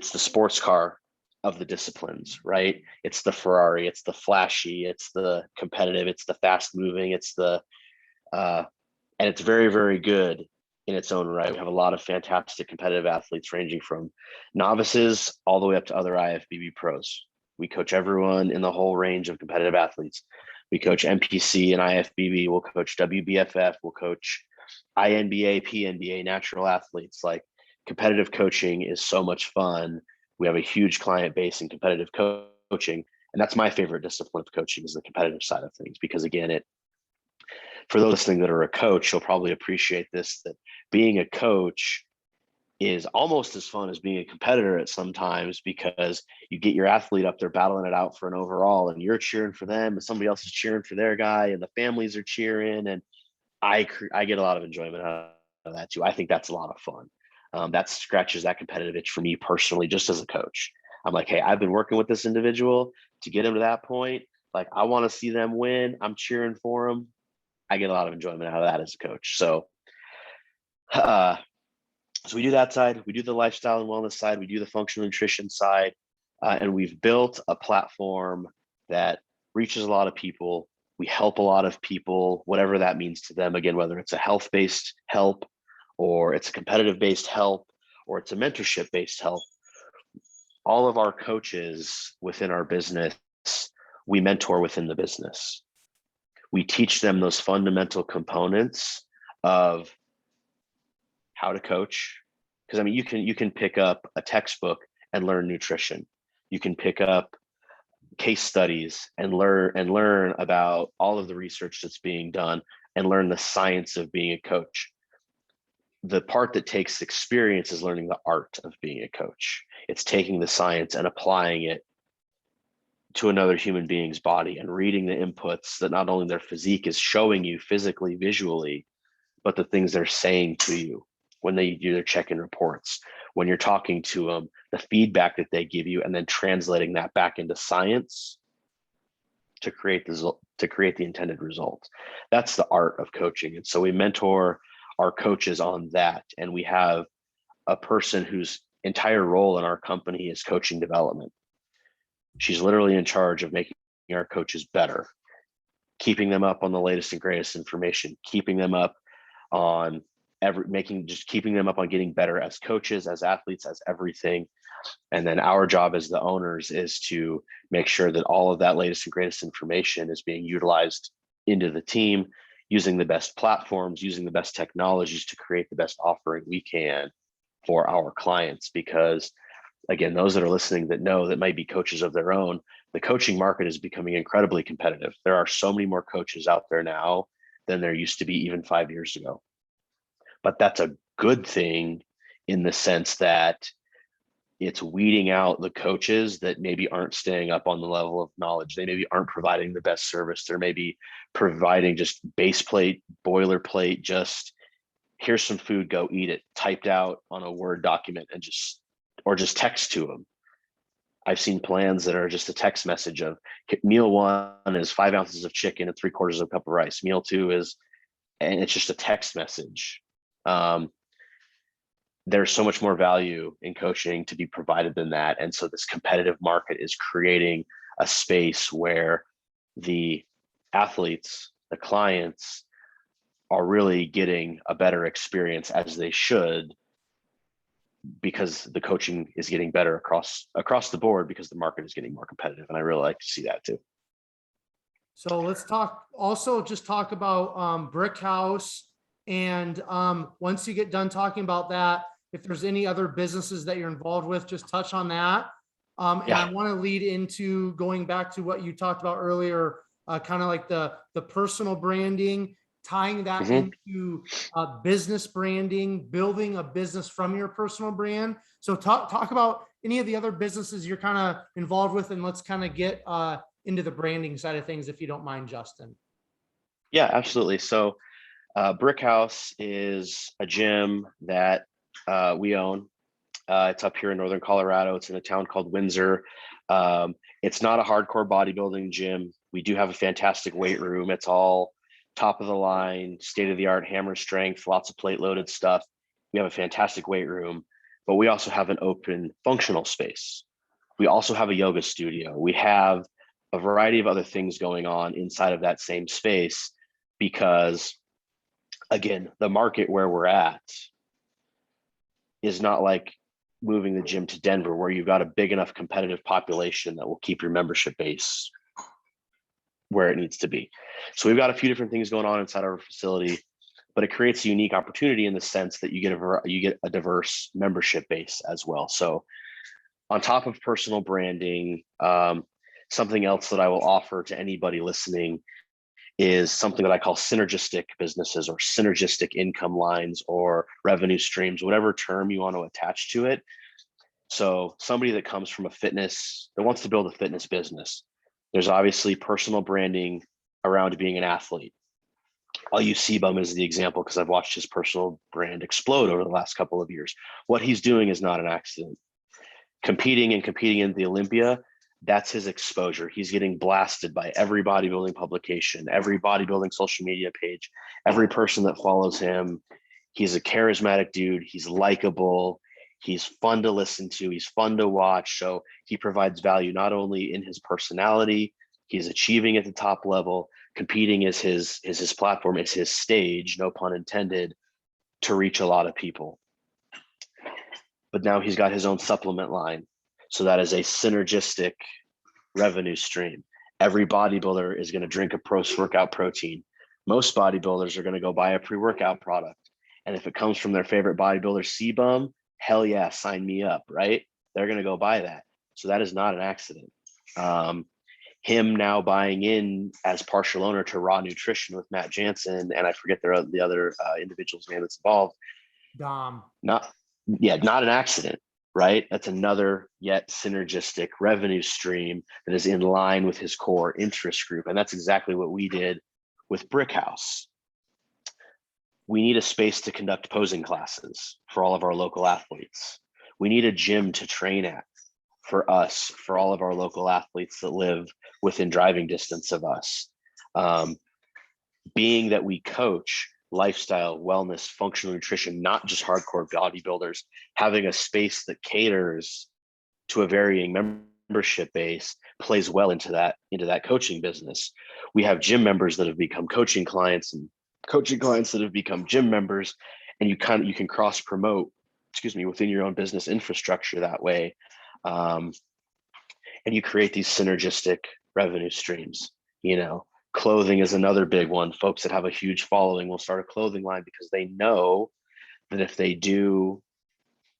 sports car of the disciplines, right? It's the Ferrari, it's the flashy, it's the competitive, it's the fast moving, it's the and it's very, very good in its own right. We have a lot of fantastic competitive athletes, ranging from novices all the way up to other IFBB pros. We coach everyone in the whole range of competitive athletes. We coach NPC and IFBB. We'll coach WBFF. We'll coach INBA, PNBA, natural athletes. Like, competitive coaching is so much fun. We have a huge client base in competitive coaching. And that's my favorite discipline of coaching, is the competitive side of things. Because again, for those listening that are a coach, you'll probably appreciate this, that being a coach is almost as fun as being a competitor at sometimes, because you get your athlete up there battling it out for an overall, and you're cheering for them, and somebody else is cheering for their guy, and the families are cheering. And I get a lot of enjoyment out of that too. I think that's a lot of fun. That scratches that competitive itch for me personally, just as a coach. I'm like, hey, I've been working with this individual to get him to that point. Like, I want to see them win. I'm cheering for them. I get a lot of enjoyment out of that as a coach. So we do that side. We do the lifestyle and wellness side. We do the functional nutrition side. And we've built a platform that reaches a lot of people. We help a lot of people, whatever that means to them. Again, whether it's a health-based help, or it's a competitive-based help, or it's a mentorship-based help. All of our coaches within our business, we mentor within the business. We teach them those fundamental components of how to coach. Because I mean, you can pick up a textbook and learn nutrition. You can pick up case studies and learn about all of the research that's being done, and learn the science of being a coach. the part that takes experience is learning the art of being a coach. It's taking the science and applying it to another human being's body and reading the inputs that not only their physique is showing you physically, visually, but the things they're saying to you when they do their check-in reports, when you're talking to them, the feedback that they give you, and then translating that back into science to create the intended result. That's the art of coaching. And so we mentor our coaches on that. And we have a person whose entire role in our company is coaching development. She's literally in charge of making our coaches better, keeping them up on the latest and greatest information, keeping them up on keeping them up on getting better as coaches, as athletes, as everything. And then our job as the owners is to make sure that all of that latest and greatest information is being utilized into the team, using the best platforms, using the best technologies to create the best offering we can for our clients. Because again, those that are listening that know that might be coaches of their own, the coaching market is becoming incredibly competitive. There are so many more coaches out there now than there used to be even 5 years ago. But that's a good thing in the sense that it's weeding out the coaches that maybe aren't staying up on the level of knowledge. They maybe aren't providing the best service. They're maybe providing just base plate, boilerplate, just here's some food, go eat it, typed out on a Word document and just text to them. I've seen plans that are just a text message of meal 1 is 5 ounces of chicken and 3/4 of a cup of rice. Meal 2 is, and it's just a text message. There's so much more value in coaching to be provided than that. And so this competitive market is creating a space where the athletes, the clients are really getting a better experience, as they should, because the coaching is getting better across the board because the market is getting more competitive. And I really like to see that too. So let's talk about Brick House. And once you get done talking about that, if there's any other businesses that you're involved with, just touch on that. And I want to lead into going back to what you talked about earlier, kind of like the personal branding, tying that into business branding, building a business from your personal brand. So talk about any of the other businesses you're kind of involved with, and let's kind of get into the branding side of things, if you don't mind, Justin. Yeah, absolutely. So Brick House is a gym that we own. It's up here in Northern Colorado. It's in a town called Windsor. It's not a hardcore bodybuilding gym. We do have a fantastic weight room. It's all top of the line, state of the art, hammer strength, lots of plate loaded stuff. We have a fantastic weight room, but we also have an open functional space. We also have a yoga studio. We have a variety of other things going on inside of that same space because, again, the market where we're at is not like moving the gym to Denver, where you've got a big enough competitive population that will keep your membership base where it needs to be. So we've got a few different things going on inside our facility, but it creates a unique opportunity in the sense that you get a diverse membership base as well. So on top of personal branding, something else that I will offer to anybody listening is something that I call synergistic businesses, or synergistic income lines, or revenue streams, whatever term you want to attach to it. So somebody that comes from that wants to build a fitness business, there's obviously personal branding around being an athlete. I'll use CBum as the example because I've watched his personal brand explode over the last couple of years. What he's doing is not an accident. Competing in the Olympia, that's his exposure. He's getting blasted by every bodybuilding publication, every bodybuilding social media page, every person that follows him. He's a charismatic dude. He's likable. He's fun to listen to. He's fun to watch. So he provides value not only in his personality, he's achieving at the top level. Competing is his platform, it's his stage, no pun intended, to reach a lot of people. But now he's got his own supplement line. So that is a synergistic revenue stream. Every bodybuilder is going to drink a post-workout protein. Most bodybuilders are going to go buy a pre-workout product. And if it comes from their favorite bodybuilder, CBum, hell yeah, sign me up, right? They're going to go buy that. So that is not an accident. Him now buying in as partial owner to Raw Nutrition with Matt Jansen, and I forget the other individual's name that's involved. Dom. Not, yeah, not an accident, right? That's another yet synergistic revenue stream that is in line with his core interest group. And that's exactly what we did with Brick House. We need a space to conduct posing classes for all of our local athletes. We need a gym to train at for us, for all of our local athletes that live within driving distance of us. Being that we coach lifestyle, wellness, functional nutrition, not just hardcore bodybuilders, having a space that caters to a varying membership base plays well into that coaching business. We have gym members that have become coaching clients and coaching clients that have become gym members, and you can cross promote, within your own business infrastructure that way. And you create these synergistic revenue streams. Clothing is another big one. Folks that have a huge following will start a clothing line because they know that if they do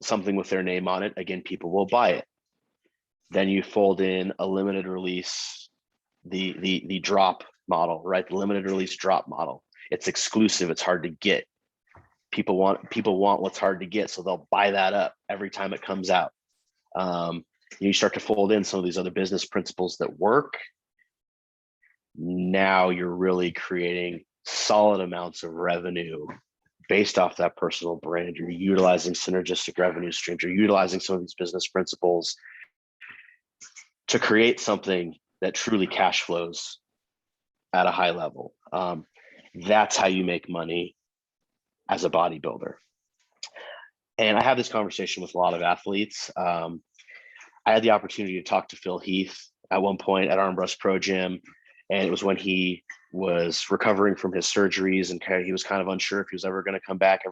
something with their name on it, again, people will buy it. Then you fold in a limited release, the drop model, right? The limited release drop model. It's exclusive. It's hard to get. People want what's hard to get, so they'll buy that up every time it comes out. You start to fold in some of these other business principles that work. Now you're really creating solid amounts of revenue based off that personal brand. You're utilizing synergistic revenue streams. You're utilizing some of these business principles to create something that truly cash flows at a high level. That's how you make money as a bodybuilder. And I have this conversation with a lot of athletes. I had the opportunity to talk to Phil Heath at one point at Armbrust Pro Gym. And it was when he was recovering from his surgeries and he was kind of unsure if he was ever going to come back.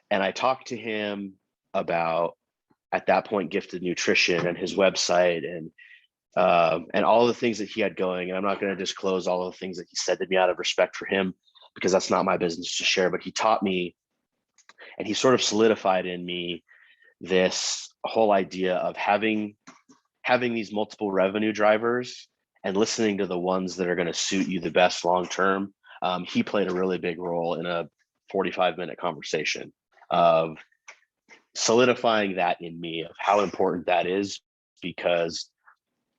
And I talked to him about, at that point, Gifted Nutrition and his website and all the things that he had going. And I'm not going to disclose all of the things that he said to me out of respect for him, because that's not my business to share. But he taught me, and he sort of solidified in me this whole idea of having these multiple revenue drivers and listening to the ones that are going to suit you the best long term. He played a really big role in a 45-minute conversation of solidifying that in me, of how important that is, because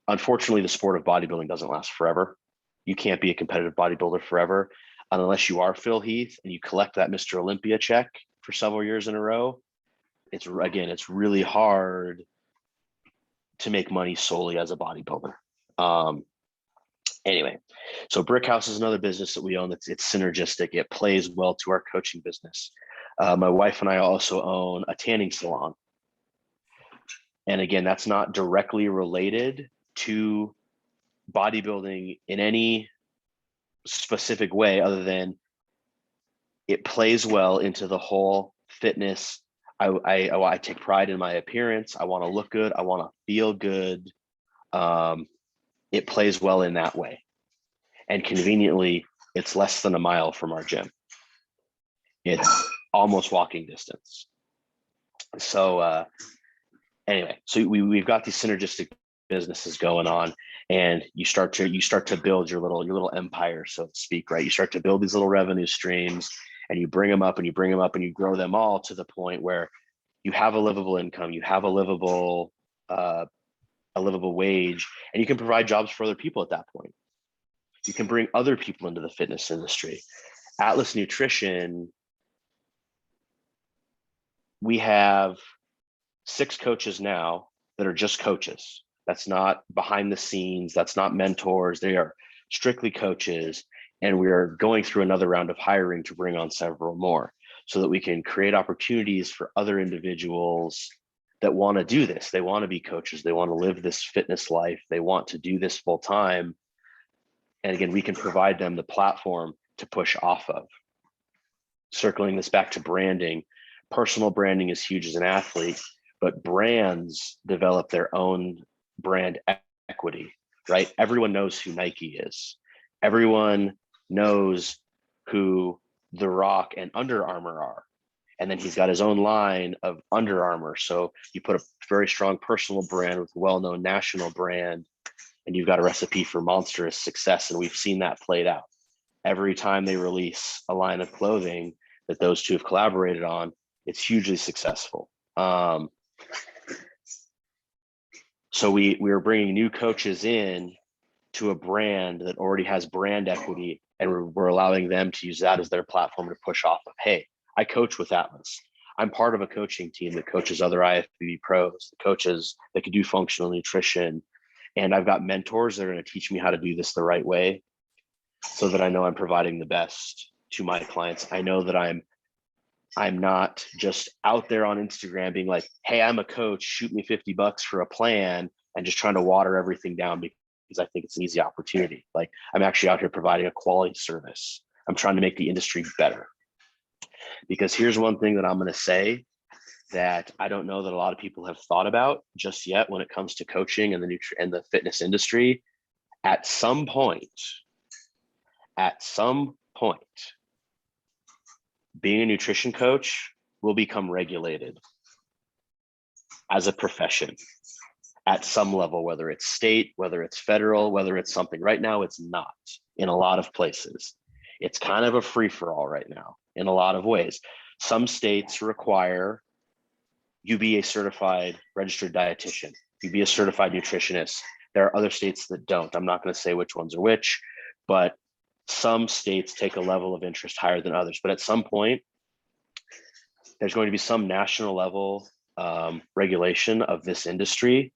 unfortunately the sport of bodybuilding doesn't last forever. You can't be a competitive bodybuilder forever unless you are Phil Heath and you collect that Mr. Olympia check for several years in a row. It's really hard to make money solely as a bodybuilder. Anyway, so Brick House is another business that we own. It's synergistic. It plays well to our coaching business. My wife and I also own a tanning salon. And again, that's not directly related to bodybuilding in any specific way, other than it plays well into the whole fitness. I take pride in my appearance. I want to look good. I want to feel good. It plays well in that way. And conveniently, it's less than a mile from our gym. It's almost walking distance. So anyway, so we've got these synergistic businesses going on, and you start to build your little empire, so to speak, right? You start to build these little revenue streams, and you bring them up and you bring them up and you grow them all to the point where you have a livable income, you have a livable wage, and you can provide jobs for other people at that point. You can bring other people into the fitness industry. Atlas Nutrition, we have 6 coaches now that are just coaches. That's not behind the scenes. That's not mentors. They are strictly coaches. And we are going through another round of hiring to bring on several more so that we can create opportunities for other individuals that want to do this. They want to be coaches. They want to live this fitness life. They want to do this full time. And again, we can provide them the platform to push off of. Circling this back to branding, personal branding is huge as an athlete, but brands develop their own brand equity, right? Everyone knows who Nike is. Everyone knows who The Rock and Under Armour are. And then he's got his own line of Under Armour. So you put a very strong personal brand with a well-known national brand, and you've got a recipe for monstrous success. And we've seen that played out. Every time they release a line of clothing, that those two have collaborated on, it's hugely successful. So we are bringing new coaches in to a brand that already has brand equity, and we're allowing them to use that as their platform to push off of, hey, I coach with Atlas. I'm part of a coaching team that coaches other IFBB pros, coaches that can do functional nutrition. And I've got mentors that are going to teach me how to do this the right way, so that I know I'm providing the best to my clients. I know that I'm not just out there on Instagram being like, hey, I'm a coach, shoot me $50 for a plan, and just trying to water everything down because I think it's an easy opportunity. Like, I'm actually out here providing a quality service. I'm trying to make the industry better. Because here's one thing that I'm going to say that I don't know that a lot of people have thought about just yet when it comes to coaching and the fitness industry. At some point, being a nutrition coach will become regulated as a profession at some level, whether it's state, whether it's federal, whether it's something. Right now, it's not in a lot of places. It's kind of a free-for-all right now in a lot of ways. Some states require you be a certified registered dietitian, you be a certified nutritionist. There are other states that don't. I'm not going to say which ones are which, but some states take a level of interest higher than others. But at some point, there's going to be some national level regulation of this industry.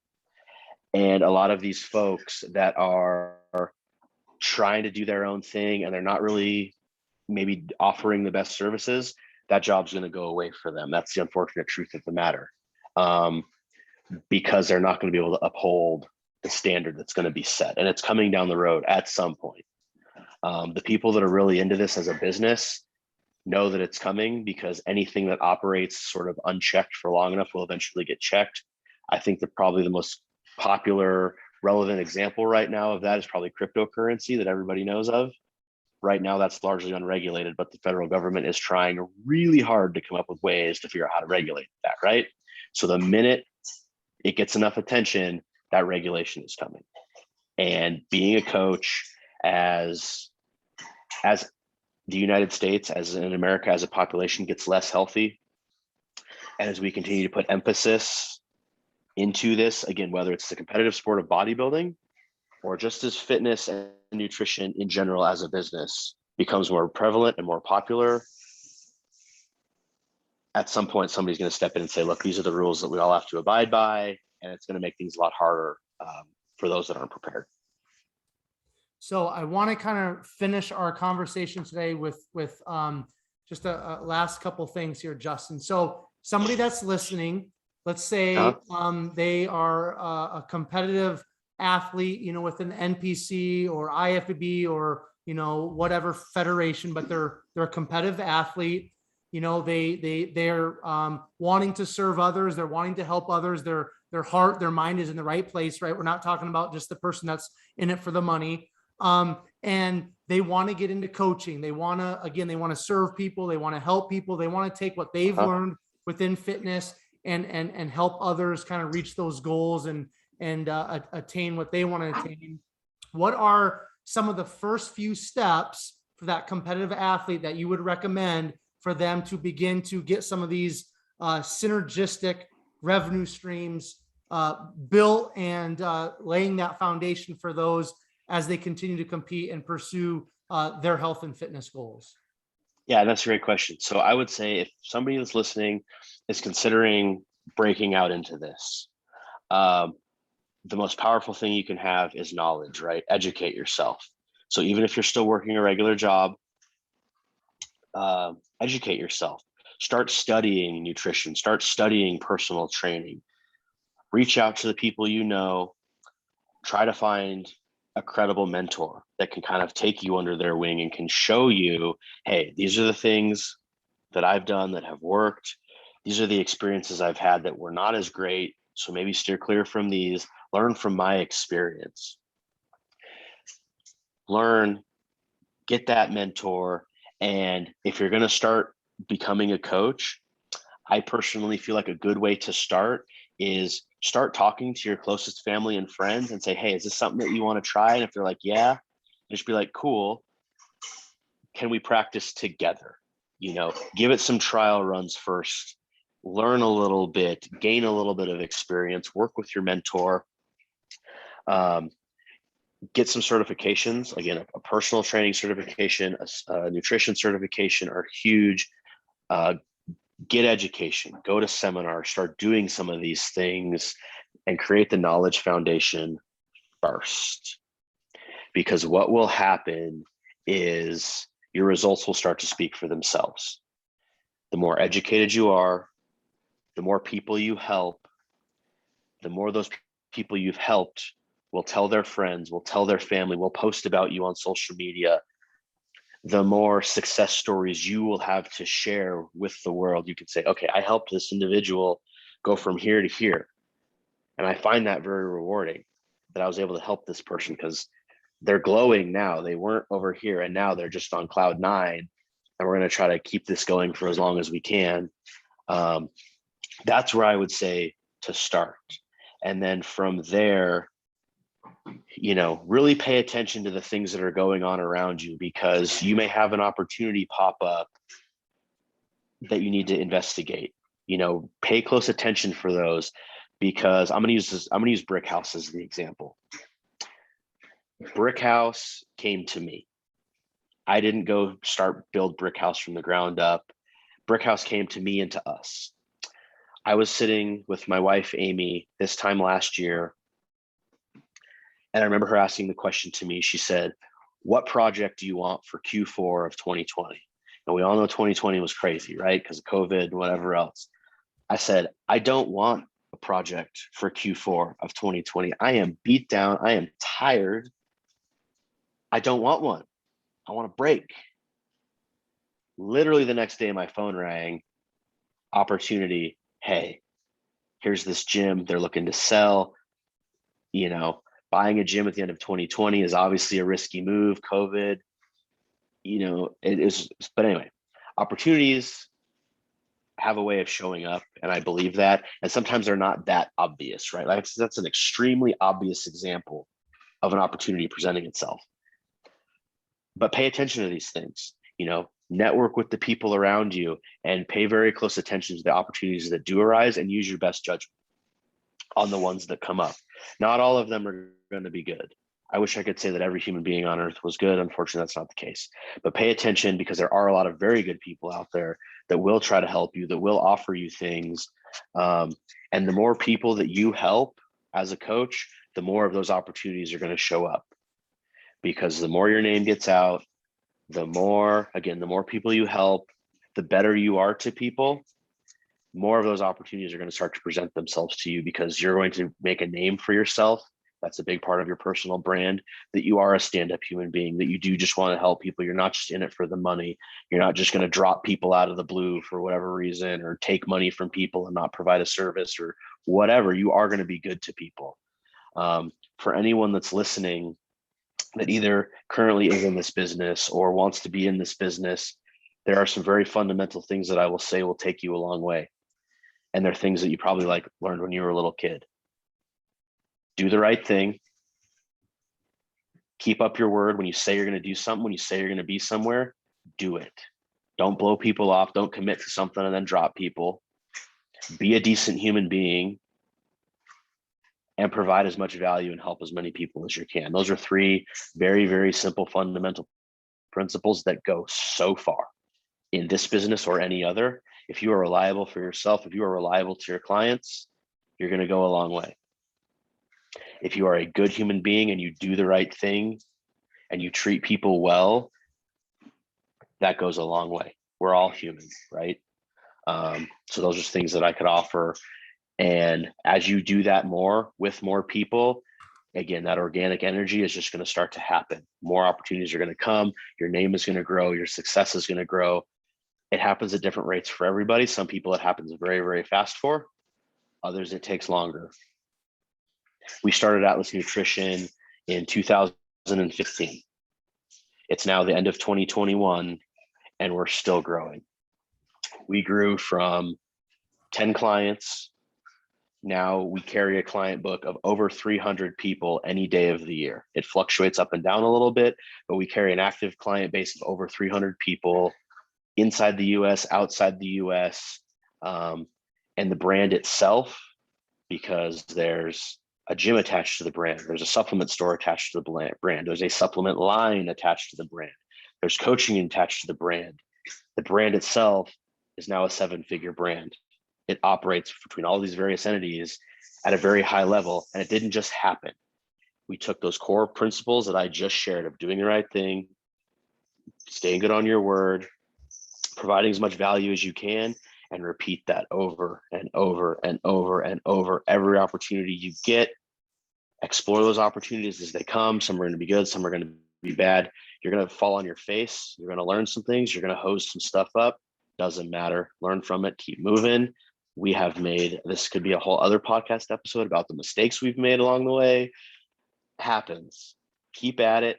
And a lot of these folks that are trying to do their own thing and they're not really maybe offering the best services, that job's going to go away for them. That's the unfortunate truth of the matter, because they're not going to be able to uphold the standard that's going to be set. And it's coming down the road at some point. The people that are really into this as a business know that it's coming, because anything that operates sort of unchecked for long enough will eventually get checked. I think that probably the most popular relevant example right now of that is probably cryptocurrency that everybody knows of. Right now, that's largely unregulated, but the federal government is trying really hard to come up with ways to figure out how to regulate that, right? So the minute it gets enough attention, that regulation is coming. And being a coach, as the United States, as in America, as a population gets less healthy, and as we continue to put emphasis into this, again, whether it's the competitive sport of bodybuilding or just as fitness and nutrition in general as a business becomes more prevalent and more popular, at some point, somebody's going to step in and say, look, these are the rules that we all have to abide by. And it's going to make things a lot harder for those that aren't prepared. So I want to kind of finish our conversation today with just a last couple things here, Justin. So somebody that's listening, let's say they are a competitive athlete, with an NPC or IFBB or, whatever federation, but they're a competitive athlete. They're wanting to serve others. They're wanting to help others. Their heart, their mind is in the right place, right? We're not talking about just the person that's in it for the money. And they want to get into coaching. They want to serve people. They want to help people. They want to take what they've learned within fitness and help others kind of reach those goals and attain what they want to attain. What are some of the first few steps for that competitive athlete that you would recommend for them to begin to get some of these synergistic revenue streams built and laying that foundation for those as they continue to compete and pursue their health and fitness goals? Yeah, that's a great question. So I would say if somebody that's listening is considering breaking out into this, the most powerful thing you can have is knowledge, right? Educate yourself. So even if you're still working a regular job, educate yourself. Start studying nutrition, start studying personal training. Reach out to the people you know. Try to find a credible mentor that can kind of take you under their wing and can show you, hey, these are the things that I've done that have worked. These are the experiences I've had that were not as great. So maybe steer clear from these, learn from my experience. Learn, get that mentor. And if you're going to start becoming a coach, I personally feel like a good way to start is start talking to your closest family and friends and say, hey, is this something that you want to try? And if they're like, yeah, just be like, cool. Can we practice together? give it some trial runs first, learn a little bit, gain a little bit of experience, work with your mentor, get some certifications. Again, a personal training certification, a nutrition certification are huge. Get education, go to seminars, start doing some of these things and create the knowledge foundation first. Because what will happen is your results will start to speak for themselves. The more educated you are, the more people you help, the more those people you've helped will tell their friends, will tell their family, will post about you on social media, the more success stories you will have to share with the world. You can say, okay, I helped this individual go from here to here. And I find that very rewarding that I was able to help this person because they're glowing now. They weren't over here and now they're just on cloud 9. And we're going to try to keep this going for as long as we can. That's where I would say to start. And then from there, really pay attention to the things that are going on around you, because you may have an opportunity pop up that you need to investigate. Pay close attention for those, because I'm going to use Brick House as the example. Brick House came to me. I didn't go build Brick House from the ground up. Brick House came to me and to us. I was sitting with my wife, Amy, this time last year. And I remember her asking the question to me. She said, what project do you want for Q4 of 2020? And we all know 2020 was crazy, right? Because of COVID and whatever else. I said, I don't want a project for Q4 of 2020. I am beat down. I am tired. I don't want one. I want a break. Literally the next day, my phone rang. Opportunity. Hey, here's this gym. They're looking to sell. Buying a gym at the end of 2020 is obviously a risky move. COVID, it is. But anyway, opportunities have a way of showing up, and I believe that. And sometimes they're not that obvious, right? Like that's an extremely obvious example of an opportunity presenting itself. But pay attention to these things. Network with the people around you and pay very close attention to the opportunities that do arise, and use your best judgment on the ones that come up. Not all of them are going to be good. I wish I could say that every human being on earth was good. Unfortunately, that's not the case. But pay attention, because there are a lot of very good people out there that will try to help you, that will offer you things. And the more people that you help as a coach, the more of those opportunities are going to show up. Because the more your name gets out, the more people you help, the better you are to people, more of those opportunities are going to start to present themselves to you, because you're going to make a name for yourself. That's a big part of your personal brand, that you are a stand-up human being, that you do just want to help people. You're not just in it for the money. You're not just going to drop people out of the blue for whatever reason, or take money from people and not provide a service or whatever. You are going to be good to people. For anyone that's listening that either currently is in this business or wants to be in this business, there are some very fundamental things that I will say will take you a long way. And they're things that you probably learned when you were a little kid. Do the right thing. Keep up your word. When you say you're going to do something, when you say you're going to be somewhere, do it. Don't blow people off. Don't commit to something and then drop people. Be a decent human being and provide as much value and help as many people as you can. Those are 3 very, very simple fundamental principles that go so far in this business or any other. If you are reliable for yourself, if you are reliable to your clients, you're going to go a long way. If you are a good human being and you do the right thing and you treat people well, that goes a long way. We're all human, right? So those are things that I could offer. And as you do that more with more people, again, that organic energy is just going to start to happen. More opportunities are going to come. Your name is going to grow. Your success is going to grow. It happens at different rates for everybody. Some people it happens very, very fast for. Others it takes longer. We started Atlas Nutrition in 2015. It's now the end of 2021, and we're still growing. We grew from 10 clients. Now we carry a client book of over 300 people any day of the year. It fluctuates up and down a little bit, but we carry an active client base of over 300 people inside the US, outside the US, and the brand itself, because there's a gym attached to the brand. There's a supplement store attached to the brand. There's a supplement line attached to the brand. There's coaching attached to the brand. The brand itself is now a 7-figure brand. It operates between all these various entities at a very high level, and it didn't just happen. We took those core principles that I just shared of doing the right thing, staying good on your word, providing as much value as you can, and repeat that over and over and over and over. Every opportunity you get, explore those opportunities as they come. Some are going to be good, some are going to be bad. You're going to fall on your face. You're going to learn some things. You're going to hose some stuff up. Doesn't matter. Learn from it. Keep moving. We have made, this could be a whole other podcast episode about the mistakes we've made along the way. Happens. Keep at it.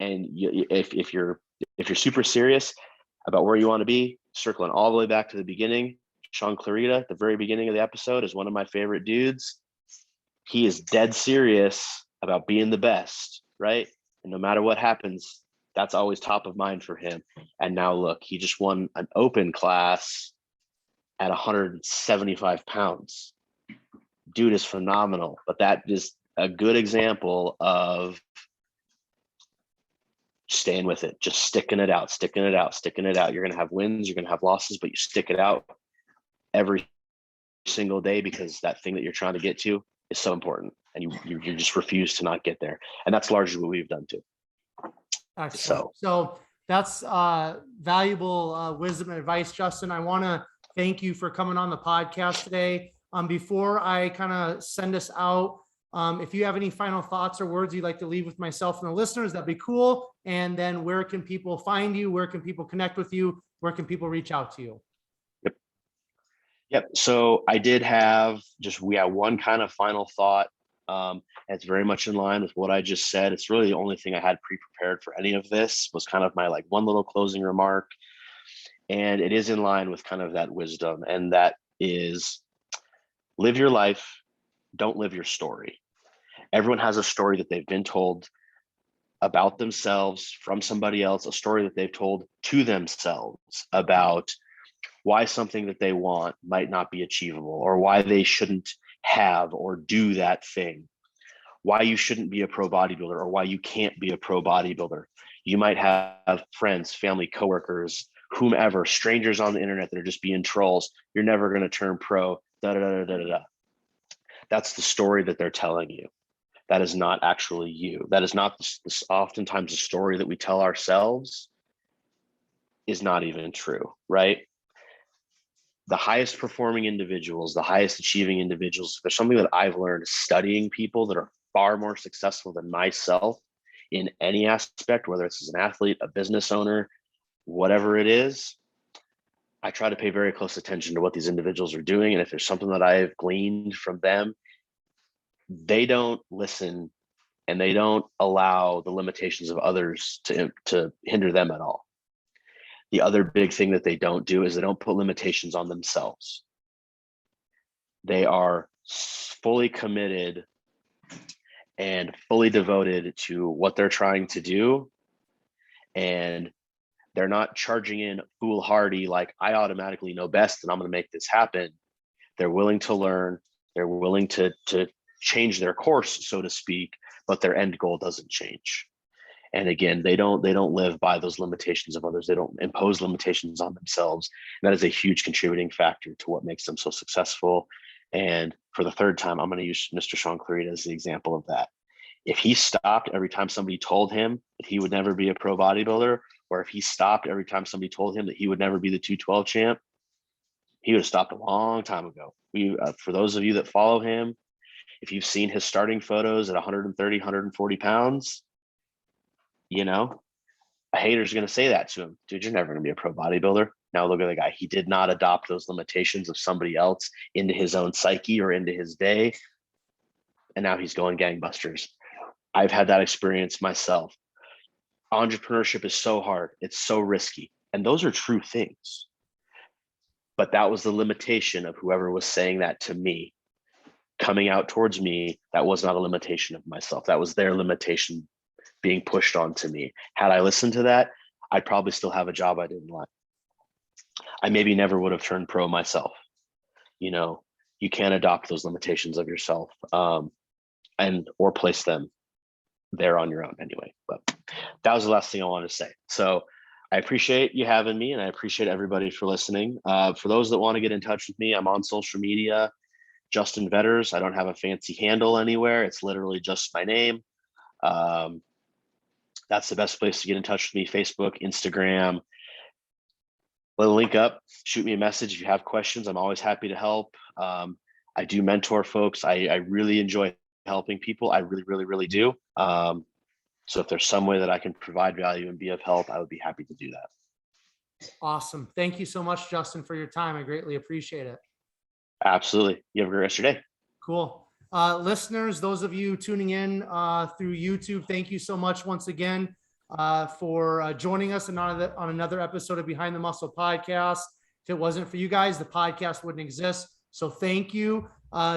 And if you're super serious about where you want to be, circling all the way back to the beginning, Sean Clarita, at the very beginning of the episode, is one of my favorite dudes. He is dead serious about being the best, right? And no matter what happens, that's always top of mind for him. And now look, he just won an open class at 175 pounds. Dude is phenomenal, but that is a good example of staying with it, just sticking it out. You're going to have wins, you're going to have losses, but you stick it out every single day, because that thing that you're trying to get to is so important, and you just refuse to not get there. And that's largely what we've done too. Excellent. So that's valuable wisdom and advice, Justin. I want to thank you for coming on the podcast today. Before I kind of send us out, if you have any final thoughts or words you'd like to leave with myself and the listeners, that'd be cool. And then where can people find you? Where can people connect with you? Where can people reach out to you? Yep. So I did have one kind of final thought. It's very much in line with what I just said. It's really the only thing I had pre-prepared for any of this, was kind of my one little closing remark. And it is in line with kind of that wisdom. And that is, live your life. Don't live your story. Everyone has a story that they've been told about themselves from somebody else, a story that they've told to themselves about why something that they want might not be achievable, or why they shouldn't have or do that thing, why you shouldn't be a pro bodybuilder, or why you can't be a pro bodybuilder. You might have friends, family, coworkers, whomever, strangers on the internet that are just being trolls. You're never going to turn pro, da da da da da da. That's the story that they're telling you. That is not actually you. That is not this oftentimes the story that we tell ourselves is not even true, right? The highest performing individuals, the highest achieving individuals, there's something that I've learned studying people that are far more successful than myself in any aspect, whether it's as an athlete, a business owner, whatever it is. I try to pay very close attention to what these individuals are doing. And if there's something that I've gleaned from them, they don't listen and they don't allow the limitations of others to hinder them at all. The other big thing that they don't do is they don't put limitations on themselves. They are fully committed and fully devoted to what they're trying to do. And they're not charging in foolhardy, like I automatically know best and I'm going to make this happen. They're willing to learn. They're willing to change their course, so to speak, but their end goal doesn't change. And again, they don't live by those limitations of others. They don't impose limitations on themselves. And that is a huge contributing factor to what makes them so successful. And for the third time, I'm going to use Mr. Sean Clarita as the example of that. If he stopped every time somebody told him that he would never be a pro bodybuilder, or if he stopped every time somebody told him that he would never be the 212 champ, he would have stopped a long time ago. For those of you that follow him, if you've seen his starting photos at 130, 140 pounds, a hater's going to say that to him. Dude, you're never going to be a pro bodybuilder. Now look at the guy. He did not adopt those limitations of somebody else into his own psyche or into his day. And now he's going gangbusters. I've had that experience myself. Entrepreneurship is so hard. It's so risky. And those are true things. But that was the limitation of whoever was saying that to me, coming out towards me. That was not a limitation of myself. That was their limitation being pushed onto me. Had I listened to that, I'd probably still have a job I didn't like. I maybe never would have turned pro myself. You know, you can't adopt those limitations of yourself, and or place them there on your own anyway. But that was the last thing I wanted to say. So I appreciate you having me, and I appreciate everybody for listening. For those that want to get in touch with me, I'm on social media, Justin Vetters. I don't have a fancy handle anywhere. It's literally just my name. That's the best place to get in touch with me. Facebook, Instagram. Let a link up, shoot me a message if you have questions. I'm always happy to help. I do mentor folks. I really enjoy helping people. I really, really, really do. So if there's some way that I can provide value and be of help, I would be happy to do that. Awesome. Thank you so much, Justin, for your time. I greatly appreciate it. Absolutely. You have a great rest of your day. Cool. Listeners, those of you tuning in through YouTube, thank you so much once again for joining us on another episode of Behind the Muscle podcast. If it wasn't for you guys, the podcast wouldn't exist. So thank you.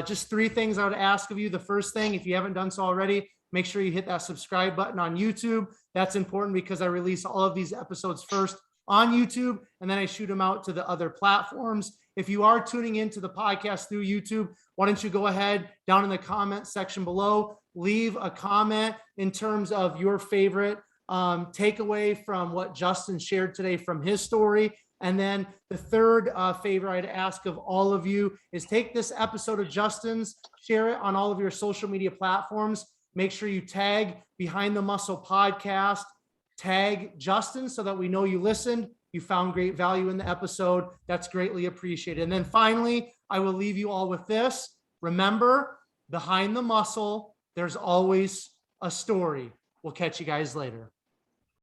Just 3 things I would ask of you. The first thing, if you haven't done so already, make sure you hit that subscribe button on YouTube. That's important because I release all of these episodes first on YouTube, and then I shoot them out to the other platforms. If you are tuning into the podcast through YouTube, why don't you go ahead down in the comment section below, leave a comment in terms of your favorite takeaway from what Justin shared today from his story. And then the third favor I'd ask of all of you is take this episode of Justin's, share it on all of your social media platforms. Make sure you tag Behind the Muscle podcast, tag Justin so that we know you listened, you found great value in the episode. That's greatly appreciated. And then finally, I will leave you all with this. Remember, behind the muscle, there's always a story. We'll catch you guys later.